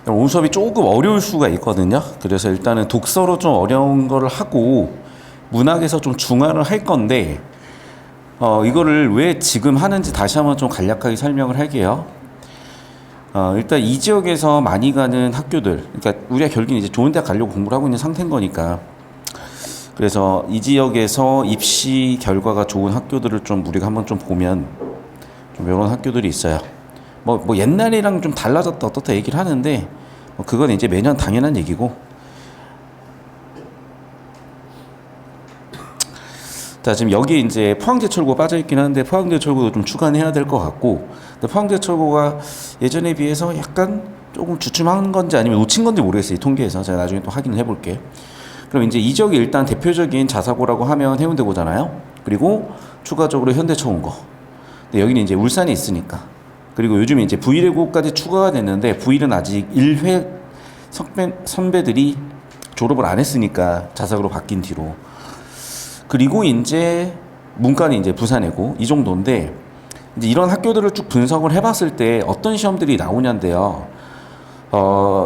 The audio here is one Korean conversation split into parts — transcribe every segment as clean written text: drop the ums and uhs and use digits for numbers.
오늘 수업이 조금 어려울 수가 있거든요. 그래서 일단은 독서로 좀 어려운 거를 하고 문학에서 좀 중화를 할 건데 이거를 왜 지금 하는지 다시 한번 좀 간략하게 설명을 할게요. 일단 이 지역에서 많이 가는 학교들, 그러니까 우리가 결국엔 이제 좋은 대학 가려고 공부를 하고 있는 상태인 거니까, 그래서 이 지역에서 입시 결과가 좋은 학교들을 좀 우리가 한번 좀 보면 좀 이런 학교들이 있어요. 뭐 옛날이랑 좀 달라졌다 어떻다 얘기를 하는데 그건 이제 매년 당연한 얘기고. 자, 지금 여기 이제 포항제철고 빠져있긴 하는데 포항제철고도 좀 추가해야 될 것 같고, 근데 포항제철고가 예전에 비해서 약간 조금 주춤한 건지 아니면 놓친 건지 모르겠어요. 이 통계에서 제가 나중에 또 확인을 해볼게요. 그럼 이제 이 지역이 일단 대표적인 자사고라고 하면 해운대고잖아요. 그리고 추가적으로 현대초공고. 근데 여기는 이제 울산에 있으니까. 그리고 요즘에 이제 V1고까지 추가가 됐는데 V1은 아직 1회 선배들이 졸업을 안 했으니까 자사고로 바뀐 뒤로. 그리고 이제 문과는 이제 부산이고 이 정도인데, 이제 이런 학교들을 쭉 분석을 해봤을 때 어떤 시험들이 나오냐인데요.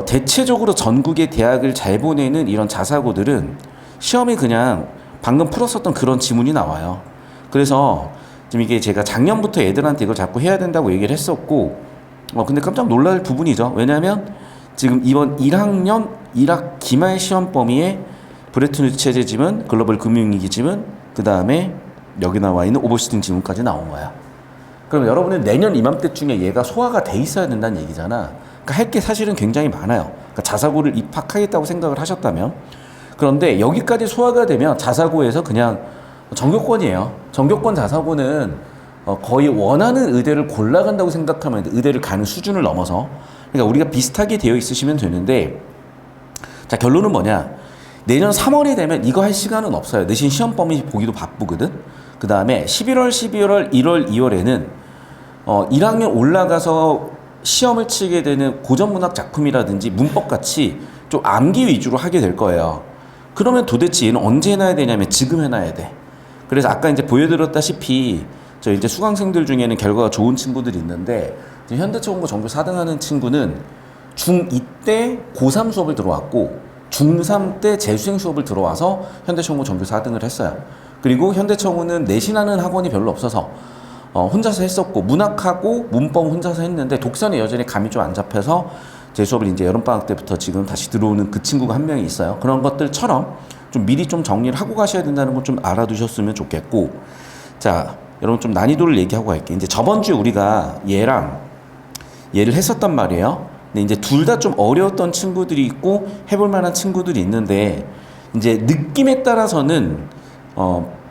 대체적으로 전국의 대학을 잘 보내는 이런 자사고들은 시험이 그냥 방금 풀었었던 그런 지문이 나와요. 그래서 지금 이게 제가 작년부터 애들한테 이걸 자꾸 해야 된다고 얘기를 했었고, 근데 깜짝 놀랄 부분이죠. 왜냐하면 지금 이번 1학년 1학 기말 시험 범위에 브레튼 체제 지문, 글로벌 금융위기 지문, 그 다음에 여기 나와 있는 오버시팅 지문까지 나온 거야. 그럼 여러분은 내년 이맘때쯤에 얘가 소화가 돼 있어야 된다는 얘기잖아. 그러니까 할 게 사실은 굉장히 많아요. 그러니까 자사고를 입학하겠다고 생각을 하셨다면. 그런데 여기까지 소화가 되면 자사고에서 그냥 전교권이에요. 전교권 자사고는 거의 원하는 의대를 골라간다고 생각하면 의대를 가는 수준을 넘어서, 그러니까 우리가 비슷하게 되어 있으시면 되는데, 자, 결론은 뭐냐. 내년 3월이 되면 이거 할 시간은 없어요. 내신 시험 범위 보기도 바쁘거든. 그 다음에 11월, 12월, 1월, 2월에는 1학년 올라가서 시험을 치게 되는 고전문학 작품이라든지 문법같이 좀 암기 위주로 하게 될 거예요. 그러면 도대체 얘는 언제 해놔야 되냐면 지금 해놔야 돼. 그래서 아까 이제 보여드렸다시피 저 이제 수강생들 중에는 결과가 좋은 친구들이 있는데, 현대초공고 전교 4등 하는 친구는 중2 때 고3 수업을 들어왔고 중3 때 재수생 수업을 들어와서 현대초공고 전교 4등을 했어요. 그리고 현대초공고는 내신하는 학원이 별로 없어서 혼자서 했었고, 문학하고 문법 혼자서 했는데 독서는 여전히 감이 좀 안 잡혀서 제 수업을 이제 여름방학 때부터 지금 다시 들어오는 그 친구가 한 명이 있어요. 그런 것들처럼 좀 미리 좀 정리를 하고 가셔야 된다는 걸 좀 알아두셨으면 좋겠고, 자, 여러분 좀 난이도를 얘기하고 갈게요. 이제 저번 주에 우리가 얘를 했었단 말이에요. 근데 이제 둘 다 좀 어려웠던 친구들이 있고 해볼 만한 친구들이 있는데, 이제 느낌에 따라서는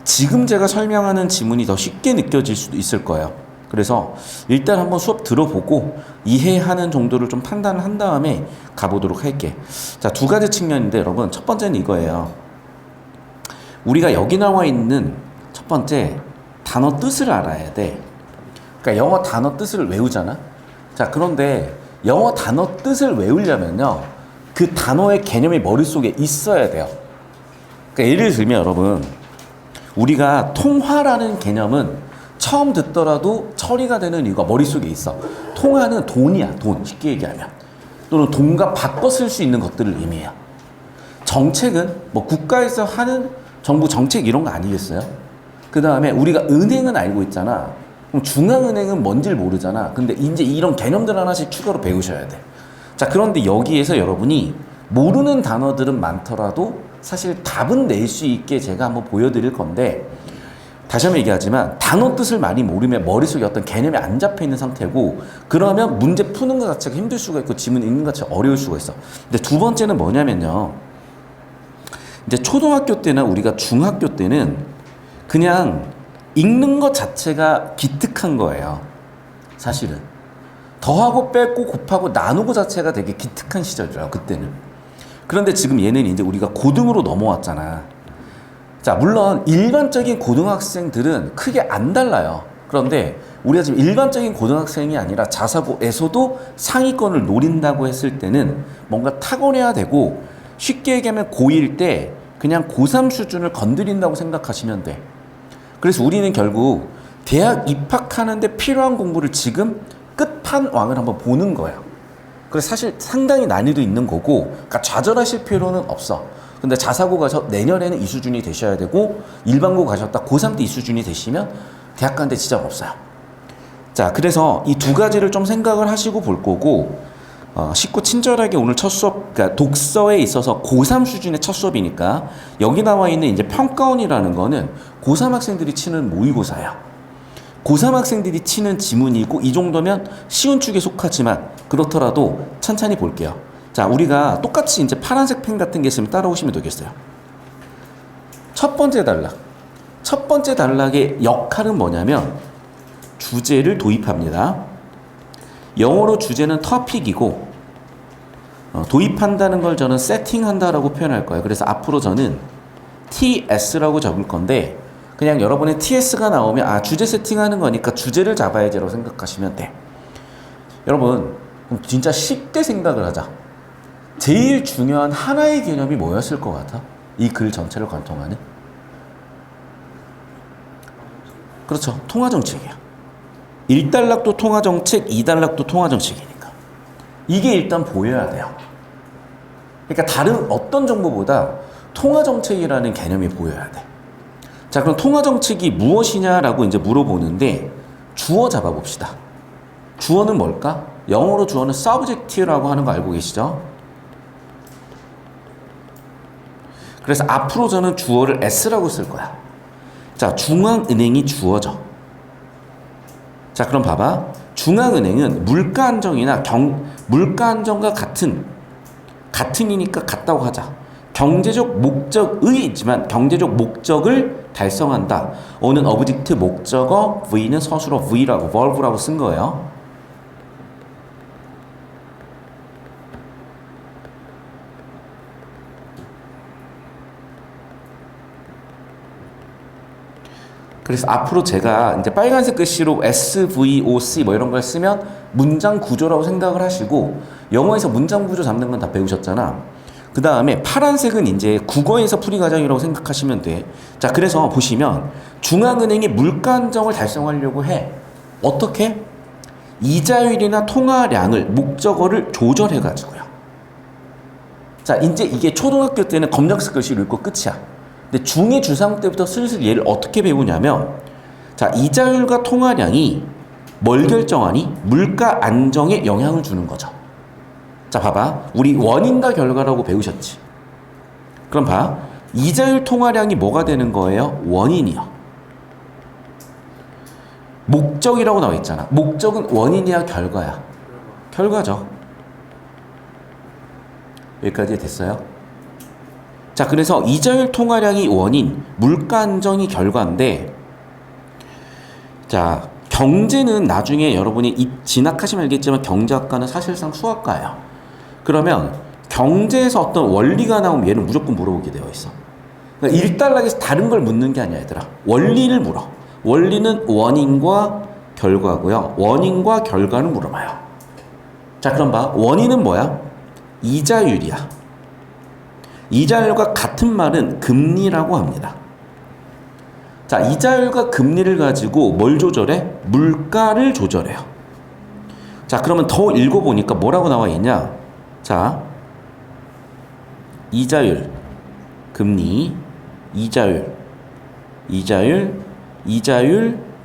지금 제가 설명하는 지문이 더 쉽게 느껴질 수도 있을 거예요. 그래서 일단 한번 수업 들어보고 이해하는 정도를 좀 판단을 한 다음에 가보도록 할게. 자, 두 가지 측면인데 여러분, 첫 번째는 이거예요. 우리가 여기 나와 있는 첫 번째 단어 뜻을 알아야 돼. 그러니까 영어 단어 뜻을 외우잖아. 자, 그런데 영어 단어 뜻을 외우려면요, 그 단어의 개념이 머릿속에 있어야 돼요. 그러니까 예를 들면 여러분, 우리가 통화라는 개념은 처음 듣더라도 처리가 되는 이유가 머릿속에 있어. 통화는 돈이야, 돈. 쉽게 얘기하면. 또는 돈과 바꿔 쓸 수 있는 것들을 의미해요. 정책은 뭐 국가에서 하는 정부 정책 이런 거 아니겠어요? 그 다음에 우리가 은행은 알고 있잖아. 그럼 중앙은행은 뭔지를 모르잖아. 근데 이제 이런 개념들 하나씩 추가로 배우셔야 돼. 자, 그런데 여기에서 여러분이 모르는 단어들은 많더라도 사실 답은 낼 수 있게 제가 한번 보여드릴 건데, 다시 한번 얘기하지만 단어 뜻을 많이 모르면 머릿속에 어떤 개념이 안 잡혀있는 상태고, 그러면 문제 푸는 것 자체가 힘들 수가 있고 지문 읽는 것 자체가 어려울 수가 있어. 근데 두 번째는 뭐냐면요, 이제 초등학교 때나 우리가 중학교 때는 그냥 읽는 것 자체가 기특한 거예요. 사실은 더하고 빼고 곱하고 나누고 자체가 되게 기특한 시절이에요, 그때는. 그런데 지금 얘는 이제 우리가 고등으로 넘어왔잖아. 자, 물론 일반적인 고등학생들은 크게 안 달라요. 그런데 우리가 지금 일반적인 고등학생이 아니라 자사고에서도 상위권을 노린다고 했을 때는 뭔가 타고내야 되고, 쉽게 얘기하면 고1 때 그냥 고3 수준을 건드린다고 생각하시면 돼. 그래서 우리는 결국 대학 입학하는데 필요한 공부를 지금 끝판왕을 한번 보는 거예요. 그래서 사실 상당히 난이도 있는 거고, 그러니까 좌절하실 필요는 없어. 근데 자사고 가서 내년에는 이 수준이 되셔야 되고, 일반고 가셨다 고3 때 이 수준이 되시면 대학 가는데 지장 없어요. 자, 그래서 이 두 가지를 좀 생각을 하시고 볼 거고, 쉽고 친절하게 오늘 첫 수업, 그러니까 독서에 있어서 고3 수준의 첫 수업이니까 여기 나와 있는 이제 평가원이라는 거는 고3 학생들이 치는 모의고사예요. 고3 학생들이 치는 지문이고 이 정도면 쉬운 축에 속하지만 그렇더라도 천천히 볼게요. 자, 우리가 똑같이 이제 파란색 펜 같은 게 있으면 따라오시면 되겠어요. 첫 번째 단락. 첫 번째 단락의 역할은 뭐냐면 주제를 도입합니다. 영어로 주제는 터픽이고 도입한다는 걸 저는 세팅한다라고 표현할 거예요. 그래서 앞으로 저는 TS라고 적을 건데 그냥 여러분의 TS가 나오면 주제 세팅하는 거니까 주제를 잡아야지라고 생각하시면 돼. 여러분 진짜 쉽게 생각을 하자. 제일 중요한 하나의 개념이 뭐였을 것 같아? 이 글 전체를 관통하는? 그렇죠. 통화정책이야. 1단락도 통화정책, 2단락도 통화정책이니까. 이게 일단 보여야 돼요. 그러니까 다른 어떤 정보보다 통화정책이라는 개념이 보여야 돼. 자, 그럼 통화정책이 무엇이냐라고 이제 물어보는데 주어 잡아봅시다. 주어는 뭘까? 영어로 주어는 subject라고 하는 거 알고 계시죠? 그래서 앞으로 저는 주어를 S라고 쓸 거야. 자, 중앙은행이 주어져. 자, 그럼 봐봐. 중앙은행은 물가 안정이나 물가 안정과 같은이니까 같다고 하자. 경제적 목적의 있지만 경제적 목적을 달성한다. 어는 어브젝트 목적어, V는 서술어 V라고, verb라고 쓴 거예요. 그래서 앞으로 제가 이제 빨간색 글씨로 SVOC 뭐 이런 걸 쓰면 문장 구조라고 생각을 하시고 영어에서 문장 구조 잡는 건 다 배우셨잖아. 그 다음에 파란색은 이제 국어에서 풀이 과정이라고 생각하시면 돼. 자, 그래서 보시면 중앙은행이 물가 안정을 달성하려고 해. 어떻게? 이자율이나 통화량을 목적어를 조절해가지고요. 자, 이제 이게 초등학교 때는 검정색 글씨로 읽고 끝이야. 근데 중2, 중3 때부터 슬슬 얘를 어떻게 배우냐면 자, 이자율과 통화량이 뭘 결정하니? 물가 안정에 영향을 주는 거죠. 자, 봐봐. 우리 원인과 결과라고 배우셨지. 그럼 봐. 이자율 통화량이 뭐가 되는 거예요? 원인이요. 목적이라고 나와 있잖아. 목적은 원인이야, 결과야? 결과죠. 여기까지 됐어요? 자, 그래서 이자율 통화량이 원인, 물가 안정이 결과인데, 자, 경제는 나중에 여러분이 진학하시면 알겠지만 경제학과는 사실상 수학과예요. 그러면 경제에서 어떤 원리가 나오면 얘는 무조건 물어보게 되어 있어. 그러니까 1단락에서 다른 걸 묻는 게 아니야, 얘들아. 원리를 물어. 원리는 원인과 결과고요. 원인과 결과를 물어봐요. 자, 그럼 봐. 원인은 뭐야? 이자율이야. 이자율과 같은 말은 금리라고 합니다. 자, 이자율과 금리를 가지고 뭘 조절해? 물가를 조절해요. 자, 그러면 더 읽어보니까 뭐라고 나와 있냐? 자, 이자율, 금리, 이자율,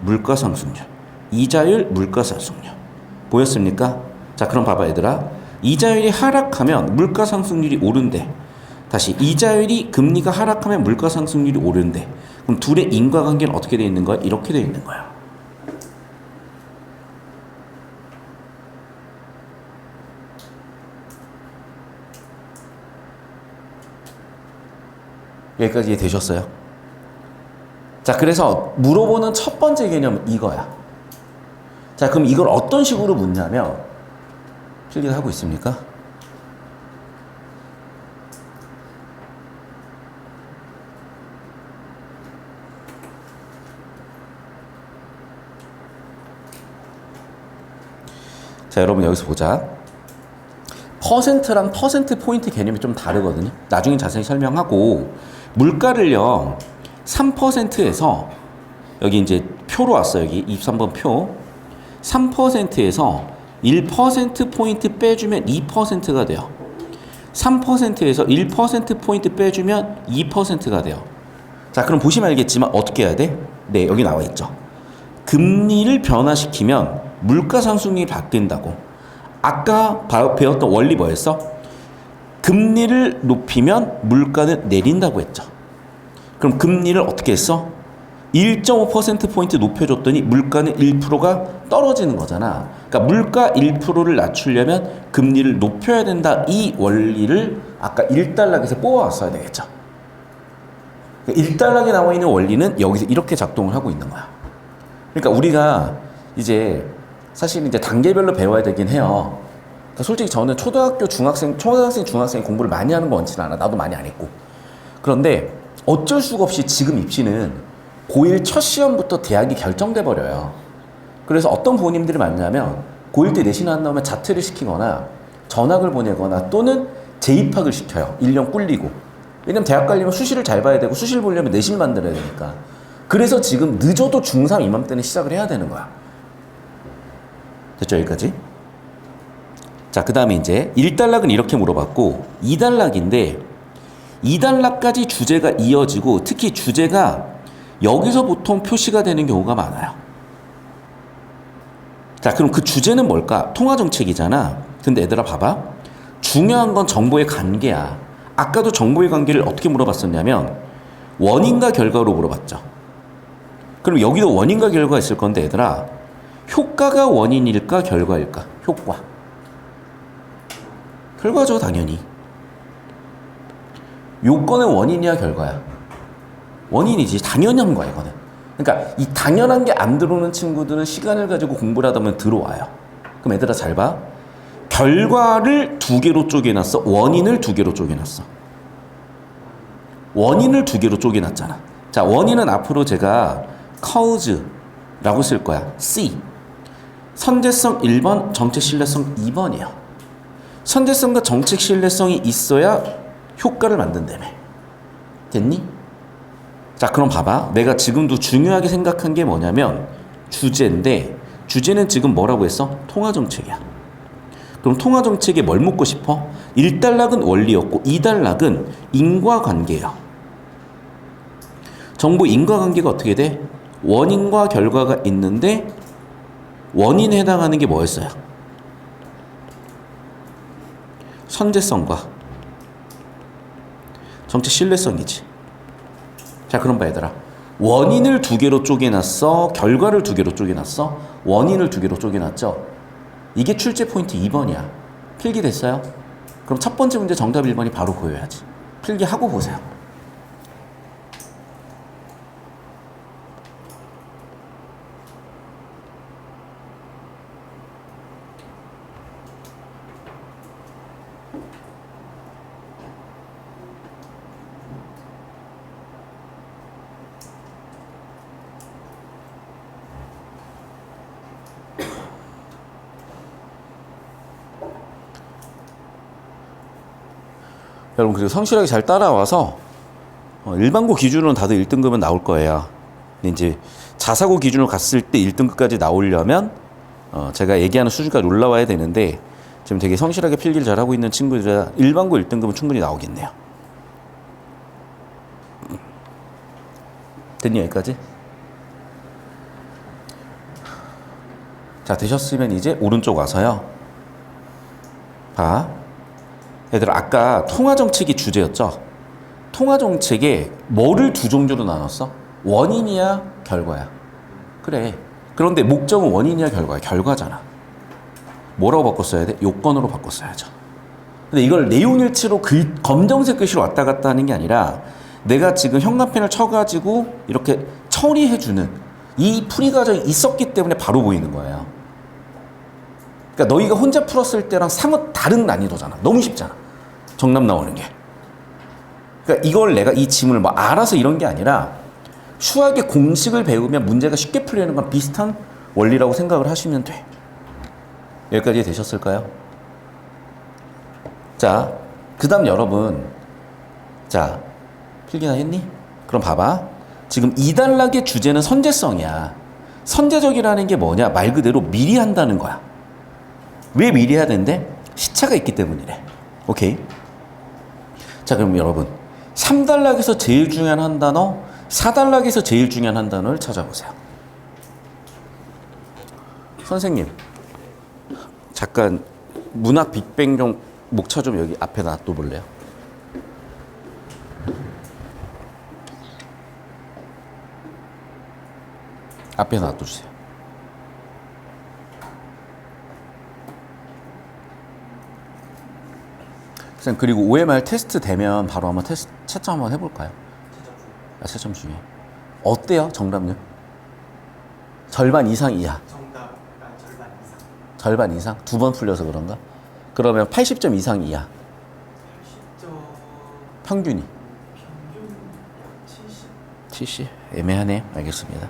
물가상승률, 이자율, 물가상승률. 보였습니까? 자, 그럼 봐봐 얘들아. 이자율이 하락하면 물가상승률이 오른대. 다시 이자율이 금리가 하락하면 물가상승률이 오른대. 그럼 둘의 인과관계는 어떻게 되어 있는 거야? 이렇게 되어 있는 거야. 여기까지 이해되셨어요? 자, 그래서 물어보는 첫 번째 개념은 이거야. 자, 그럼 이걸 어떤 식으로 묻냐면 필기를 하고 있습니까? 자, 여러분 여기서 보자. 퍼센트랑 퍼센트 포인트 개념이 좀 다르거든요. 나중에 자세히 설명하고 물가를요 3%에서 여기 이제 표로 왔어요. 여기 23번 표 3%에서 1%포인트 빼주면 2%가 돼요. 3%에서 1%포인트 빼주면 2%가 돼요. 자, 그럼 보시면 알겠지만 어떻게 해야 돼? 네, 여기 나와 있죠. 금리를 변화시키면 물가 상승률이 바뀐다고. 아까 배웠던 원리 뭐였어? 금리를 높이면 물가는 내린다고 했죠. 그럼 금리를 어떻게 했어? 1.5%포인트 높여줬더니 물가는 1%가 떨어지는 거잖아. 그러니까 물가 1%를 낮추려면 금리를 높여야 된다. 이 원리를 아까 1단락에서 뽑아왔어야 되겠죠. 1단락에 나와 있는 원리는 여기서 이렇게 작동을 하고 있는 거야. 그러니까 우리가 이제 사실 이제 단계별로 배워야 되긴 해요. 그러니까 솔직히 저는 초등학생, 중학생 공부를 많이 하는 거 원치는 않아. 나도 많이 안 했고. 그런데 어쩔 수가 없이 지금 입시는 고1 첫 시험부터 대학이 결정돼 버려요. 그래서 어떤 부모님들이 많냐면 고1 때 내신 안 나오면 자퇴를 시키거나 전학을 보내거나 또는 재입학을 시켜요. 1년 꿀리고. 왜냐면 대학 가려면 수시를 잘 봐야 되고 수시를 보려면 내신을 만들어야 되니까. 그래서 지금 늦어도 중3 이맘때는 시작을 해야 되는 거야. 됐죠? 여기까지? 자, 그 다음에 이제 1단락은 이렇게 물어봤고 2단락인데 2단락까지 주제가 이어지고 특히 주제가 여기서 보통 표시가 되는 경우가 많아요. 자, 그럼 그 주제는 뭘까? 통화정책이잖아. 근데 얘들아 봐봐. 중요한 건 정보의 관계야. 아까도 정보의 관계를 어떻게 물어봤었냐면 원인과 결과로 물어봤죠. 그럼 여기도 원인과 결과가 있을 건데 얘들아 효과가 원인일까 결과일까? 효과. 결과죠 당연히. 요건은 원인이야 결과야? 원인이지. 당연한 거야 이거는. 그러니까 이 당연한 게 안 들어오는 친구들은 시간을 가지고 공부를 하다 보면 들어와요. 그럼 얘들아 잘 봐. 결과를 두 개로 쪼개놨어. 원인을 두 개로 쪼개놨어. 원인을 두 개로 쪼개놨잖아. 자, 원인은 앞으로 제가 cause라고 쓸 거야. C. 선제성 1번, 정책 신뢰성 2번이에요. 선제성과 정책 신뢰성이 있어야 효과를 만든다며. 됐니? 자, 그럼 봐봐. 내가 지금도 중요하게 생각한 게 뭐냐면 주제인데 주제는 지금 뭐라고 했어? 통화정책이야. 그럼 통화정책에 뭘 묻고 싶어? 1단락은 원리였고 2단락은 인과관계예요. 정보 인과관계가 어떻게 돼? 원인과 결과가 있는데 원인에 해당하는 게 뭐였어요? 선제성과 정책 신뢰성이지. 자, 그럼 봐 얘들아. 원인을 두 개로 쪼개놨어? 결과를 두 개로 쪼개놨어? 원인을 두 개로 쪼개놨죠? 이게 출제 포인트 2번이야. 필기 됐어요? 그럼 첫 번째 문제 정답 1번이 바로 보여야지. 필기하고 보세요. 여러분 그리고 성실하게 잘 따라와서 일반고 기준으로는 다들 1등급은 나올 거예요. 근데 이제 자사고 기준으로 갔을 때 1등급까지 나오려면 제가 얘기하는 수준까지 올라와야 되는데 지금 되게 성실하게 필기를 잘하고 있는 친구들이라 일반고 1등급은 충분히 나오겠네요. 됐니 여기까지? 자, 되셨으면 이제 오른쪽 와서요. 봐. 얘들아 아까 통화정책이 주제였죠? 통화정책에 뭐를 두 종류로 나눴어? 원인이야 결과야? 그래. 그런데 목적은 원인이야 결과야? 결과잖아. 뭐라고 바꿨어야 돼? 요건으로 바꿨어야죠. 근데 이걸 내용일치로 검정색 글씨로 왔다 갔다 하는 게 아니라 내가 지금 형광펜을 쳐가지고 이렇게 처리해주는 이 풀이 과정이 있었기 때문에 바로 보이는 거예요. 그러니까 너희가 혼자 풀었을 때랑 사뭇 다른 난이도잖아. 너무 쉽잖아. 정답 나오는 게. 그러니까 이걸 내가 이 지문을 뭐 알아서 이런 게 아니라 수학의 공식을 배우면 문제가 쉽게 풀리는 건 비슷한 원리라고 생각을 하시면 돼. 여기까지 되셨을까요? 자, 그 다음 여러분. 자, 필기나 했니? 그럼 봐봐. 지금 2단락의 주제는 선제성이야. 선제적이라는 게 뭐냐? 말 그대로 미리 한다는 거야. 왜 미리 해야 되는데? 시차가 있기 때문이래. 오케이. 자, 그럼 여러분 3단락에서 제일 중요한 한 단어, 4단락에서 제일 중요한 한 단어를 찾아보세요. 선생님 잠깐 문학 빅뱅 좀 목차 좀 여기 앞에 놔둬볼래요? 앞에 놔둬주세요. 선생님 그리고 OMR 테스트 되면 바로 한번 테스트 채점 한번 해볼까요? 채점 중에 어때요? 정답률? 절반 이상 이하. 정답 절반 이상. 절반 이상? 두 번 풀려서 그런가? 그러면 80점 이상 이하. 80점. 평균이? 평균 70. 70? 애매하네요. 알겠습니다.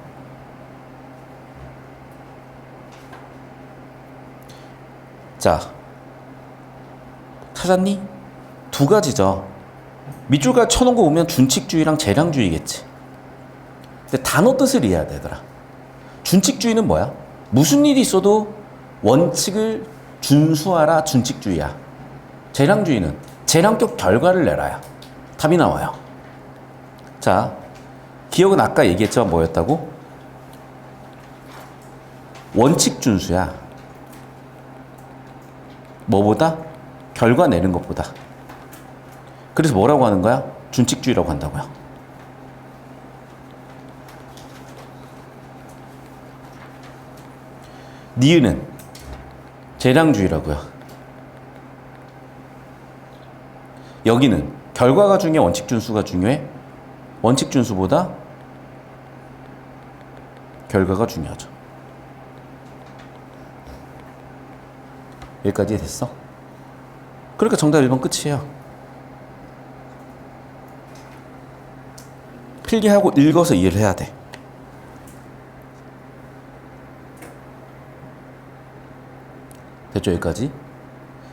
자, 찾았니? 두 가지죠. 밑줄까지 쳐놓은 거 보면 준칙주의랑 재량주의겠지. 근데 단어 뜻을 이해해야 되더라. 준칙주의는 뭐야? 무슨 일이 있어도 원칙을 준수하라 준칙주의야. 재량주의는 재량적 결과를 내라야. 답이 나와요. 자, 기억은 아까 얘기했죠. 뭐였다고? 원칙 준수야. 뭐보다? 결과 내는 것보다. 그래서 뭐라고 하는 거야? 준칙주의라고 한다고요. 니은은 재량주의라고요. 여기는 결과가 중요해, 원칙 준수가 중요해? 원칙 준수보다 결과가 중요하죠. 여기까지 됐어? 그러니까 정답 1번 끝이에요. 필기하고 읽어서 이해를 해야 돼. 됐죠? 여기까지?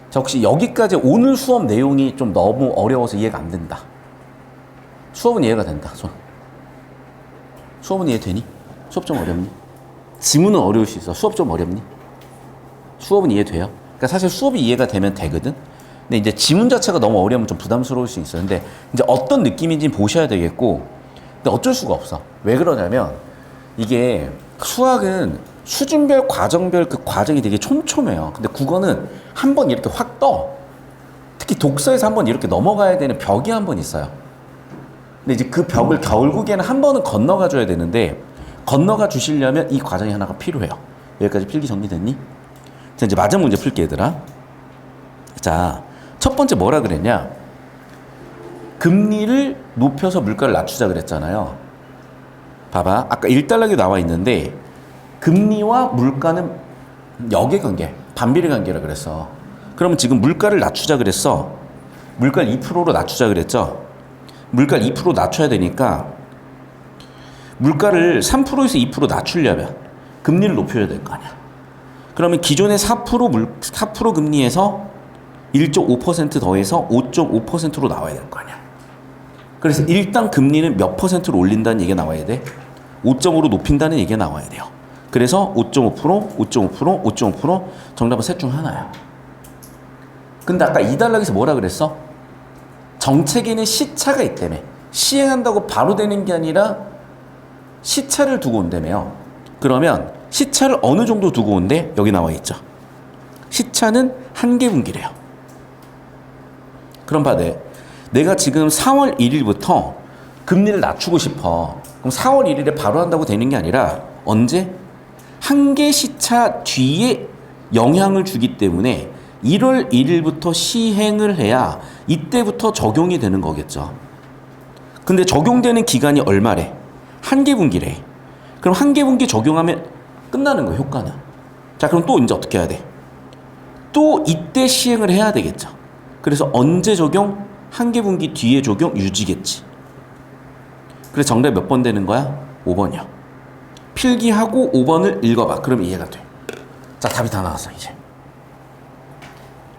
자, 혹시 여기까지 오늘 수업 내용이 좀 너무 어려워서 이해가 안 된다. 수업은 이해가 된다. 손. 수업은 이해되니? 수업 좀 어렵니? 지문은 어려울 수 있어. 수업 좀 어렵니? 수업은 이해돼요? 그러니까 사실 수업이 이해가 되면 되거든? 근데 이제 지문 자체가 너무 어려우면 좀 부담스러울 수 있어요. 근데 이제 어떤 느낌인지 보셔야 되겠고, 근데 어쩔 수가 없어. 왜 그러냐면, 이게 수학은 수준별, 과정별 그 과정이 되게 촘촘해요. 근데 국어는 한 번 이렇게 확 떠. 특히 독서에서 한 번 이렇게 넘어가야 되는 벽이 한 번 있어요. 근데 이제 그 벽을 결국에는 한 번은 건너가 줘야 되는데, 건너가 주시려면 이 과정이 하나가 필요해요. 여기까지 필기 정리됐니? 자, 이제 마지막 문제 풀게, 얘들아. 자, 첫 번째 뭐라 그랬냐? 금리를 높여서 물가를 낮추자 그랬잖아요. 봐봐. 아까 1단락에 나와 있는데, 금리와 물가는 역의 관계, 반비례 관계라 그랬어. 그러면 지금 물가를 낮추자 그랬어. 물가를 2%로 낮추자 그랬죠. 물가를 2% 낮춰야 되니까 물가를 3%에서 2% 낮추려면 금리를 높여야 될 거 아니야. 그러면 기존의 4% 금리에서 1.5% 더해서 5.5%로 나와야 될 거 아니야. 그래서 일단 금리는 몇 %로 올린다는 얘기가 나와야 돼? 5.5로 높인다는 얘기가 나와야 돼요. 그래서 5.5%, 5.5%, 5.5% 정답은 셋 중 하나야. 근데 아까 2단락에서 뭐라 그랬어? 정책에는 시차가 있다며. 시행한다고 바로 되는 게 아니라 시차를 두고 온다며요. 그러면 시차를 어느 정도 두고 온대? 여기 나와 있죠. 시차는 한계분기래요. 그럼 봐, 내가 지금 4월 1일부터 금리를 낮추고 싶어. 그럼 4월 1일에 바로 한다고 되는 게 아니라 언제? 한계 시차 뒤에 영향을 주기 때문에 1월 1일부터 시행을 해야 이때부터 적용이 되는 거겠죠. 근데 적용되는 기간이 얼마래? 한계분기래. 그럼 한계분기 적용하면 끝나는 거예요, 효과는. 자, 그럼 또 이제 어떻게 해야 돼? 또 이때 시행을 해야 되겠죠. 그래서 언제 적용? 한계분기 뒤에 적용 유지겠지. 그래서 정답 몇 번 되는 거야? 5번이요. 필기하고 5번을 읽어봐. 그럼 이해가 돼. 자, 답이 다 나왔어, 이제.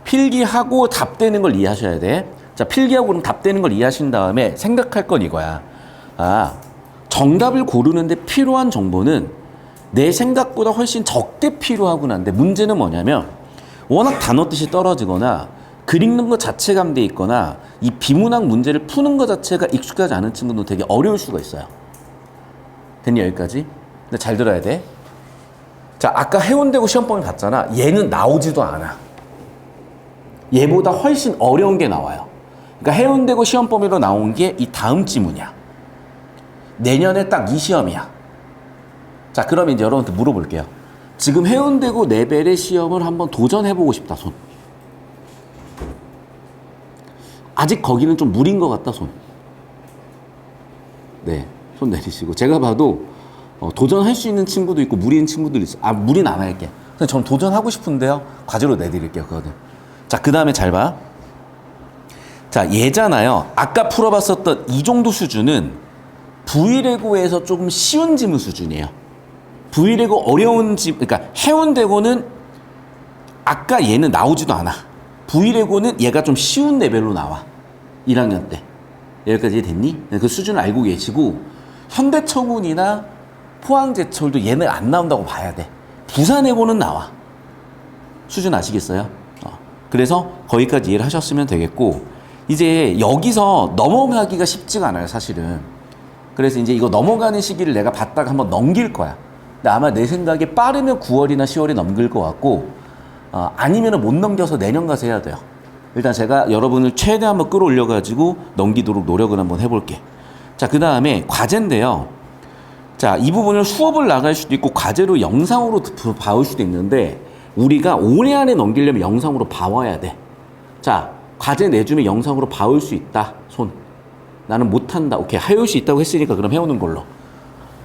필기하고 답 되는 걸 이해하셔야 돼. 자, 필기하고 그럼 답 되는 걸 이해하신 다음에 생각할 건 이거야. 아, 정답을 고르는데 필요한 정보는 내 생각보다 훨씬 적게 필요하구나. 근데 문제는 뭐냐면 워낙 단어 뜻이 떨어지거나 글 읽는 것 자체가 안 돼 있거나 이 비문학 문제를 푸는 것 자체가 익숙하지 않은 친구도 되게 어려울 수가 있어요. 됐니 여기까지? 근데 잘 들어야 돼. 자, 아까 해운대고 시험범위 봤잖아. 얘는 나오지도 않아. 얘보다 훨씬 어려운 게 나와요. 그러니까 해운대고 시험범위로 나온 게 이 다음 지문이야. 내년에 딱 이 시험이야. 자, 그러면 이제 여러분한테 물어볼게요. 지금 해운대고 레벨의 시험을 한번 도전해보고 싶다, 손. 아직 거기는 좀 무리인 것 같다, 손. 네, 손 내리시고. 제가 봐도 도전할 수 있는 친구도 있고 무리인 친구도 있어. 아, 무리는 안 할게. 근데 전 도전하고 싶은데요. 과제로 내드릴게요, 그거는. 자, 그 다음에 잘 봐. 자, 얘잖아요. 아까 풀어봤었던 이 정도 수준은 V레고에서 조금 쉬운 지문 수준이에요. V레고 어려운 지문, 그러니까 해운대고는 아까 얘는 나오지도 않아. V레고는 얘가 좀 쉬운 레벨로 나와. 1학년 때. 여기까지 됐니? 그 수준을 알고 계시고 현대청운이나 포항제철도 얘는 안 나온다고 봐야 돼. 부산외고는 나와. 수준 아시겠어요? 그래서 거기까지 이해를 하셨으면 되겠고 이제 여기서 넘어가기가 쉽지가 않아요, 사실은. 그래서 이제 이거 넘어가는 시기를 내가 봤다가 한번 넘길 거야. 근데 아마 내 생각에 빠르면 9월이나 10월에 넘길 것 같고 아니면 못 넘겨서 내년 가서 해야 돼요. 일단 제가 여러분을 최대한 한번 끌어올려가지고 넘기도록 노력을 한번 해볼게. 자, 그 다음에 과제인데요. 자, 이 부분을 수업을 나갈 수도 있고 과제로 영상으로 봐올 수도 있는데 우리가 올해 안에 넘기려면 영상으로 봐와야 돼. 자, 과제 내주면 영상으로 봐올 수 있다. 손. 나는 못한다. 오케이. 해올 수 있다고 했으니까 그럼 해오는 걸로.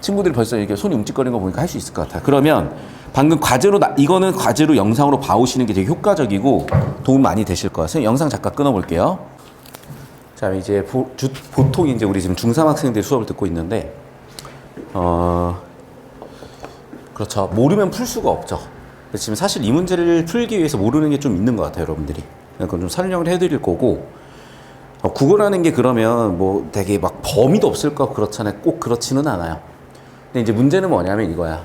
친구들이 벌써 이렇게 손이 움찔거리는 거 보니까 할 수 있을 것 같아요. 그러면 방금 과제로, 이거는 과제로 영상으로 봐오시는 게 되게 효과적이고 도움 많이 되실 거예요. 선생님 영상 잠깐 끊어볼게요. 자, 이제 보통 이제 우리 지금 중3 학생들 수업을 듣고 있는데, 그렇죠. 모르면 풀 수가 없죠. 지금 사실 이 문제를 풀기 위해서 모르는 게 좀 있는 것 같아요, 여러분들이. 그건 좀 설명을 해드릴 거고, 국어라는 게 그러면 뭐 되게 막 범위도 없을 것 같고 그렇잖아요. 꼭 그렇지는 않아요. 근데 이제 문제는 뭐냐면 이거야.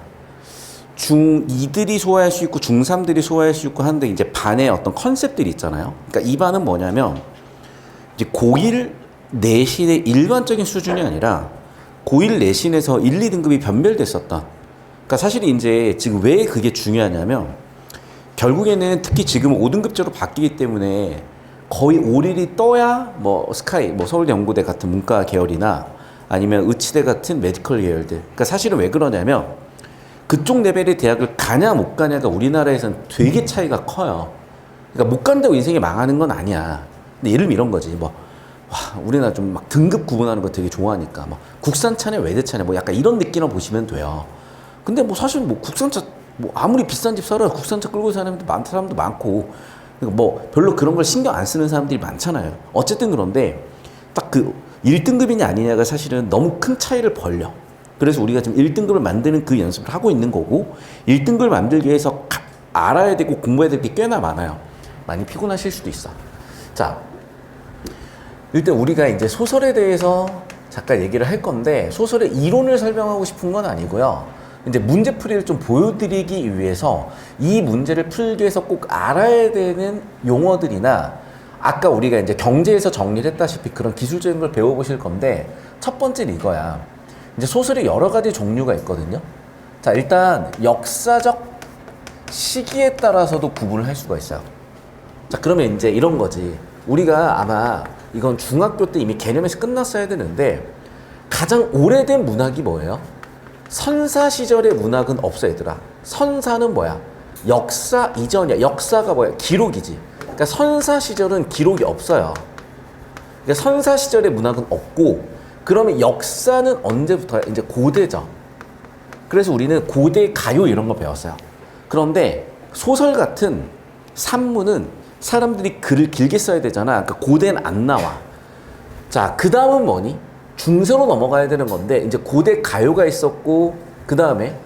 중2들이 소화할 수 있고 중3들이 소화할 수 있고 하는데 이제 반의 어떤 컨셉들이 있잖아요. 그러니까 이 반은 뭐냐면 이제 고1 내신의 일반적인 수준이 아니라 고1 내신에서 1, 2등급이 변별됐었던. 그러니까 사실 이제 지금 왜 그게 중요하냐면 결국에는 특히 지금 5등급제로 바뀌기 때문에 거의 오릴이 떠야 뭐 스카이, 뭐 서울대 연고대 같은 문과 계열이나 아니면 의치대 같은 메디컬 계열들. 그러니까 사실은 왜 그러냐면 그쪽 레벨의 대학을 가냐 못 가냐가 우리나라에서는 되게 차이가 커요. 그러니까 못 간다고 인생이 망하는 건 아니야. 근데 예를 들면 이런 거지. 뭐, 와, 우리나라 좀 막 등급 구분하는 거 되게 좋아하니까. 뭐, 국산차냐, 외제차냐, 뭐 약간 이런 느낌으로 보시면 돼요. 근데 뭐 사실 뭐 국산차, 뭐 아무리 비싼 집 살아요. 국산차 끌고 사는 사람도 많고. 그러니까 뭐 별로 그런 걸 신경 안 쓰는 사람들이 많잖아요. 어쨌든 그런데 딱 그 1등급이냐 아니냐가 사실은 너무 큰 차이를 벌려. 그래서 우리가 지금 1등급을 만드는 그 연습을 하고 있는 거고 1등급을 만들기 위해서 알아야 되고 공부해야 될 게 꽤나 많아요. 많이 피곤하실 수도 있어. 자, 일단 우리가 이제 소설에 대해서 잠깐 얘기를 할 건데 소설의 이론을 설명하고 싶은 건 아니고요. 이제 문제풀이를 좀 보여드리기 위해서 이 문제를 풀기 위해서 꼭 알아야 되는 용어들이나 아까 우리가 이제 경제에서 정리를 했다시피 그런 기술적인 걸 배워보실 건데 첫 번째는 이거야. 이제 소설이 여러 가지 종류가 있거든요. 자, 일단 역사적 시기에 따라서도 구분을 할 수가 있어요. 자, 그러면 이제 이런 거지. 우리가 아마 이건 중학교 때 이미 개념에서 끝났어야 되는데 가장 오래된 문학이 뭐예요? 선사 시절의 문학은 없어, 얘들아. 선사는 뭐야? 역사 이전이야. 역사가 뭐야? 기록이지. 그러니까 선사 시절은 기록이 없어요. 그러니까 선사 시절의 문학은 없고, 그러면 역사는 언제부터야? 이제 고대죠. 그래서 우리는 고대 가요 이런 거 배웠어요. 그런데 소설 같은 산문은 사람들이 글을 길게 써야 되잖아. 그러니까 고대는 안 나와. 자, 그 다음은 뭐니? 중세로 넘어가야 되는 건데 이제 고대 가요가 있었고 그 다음에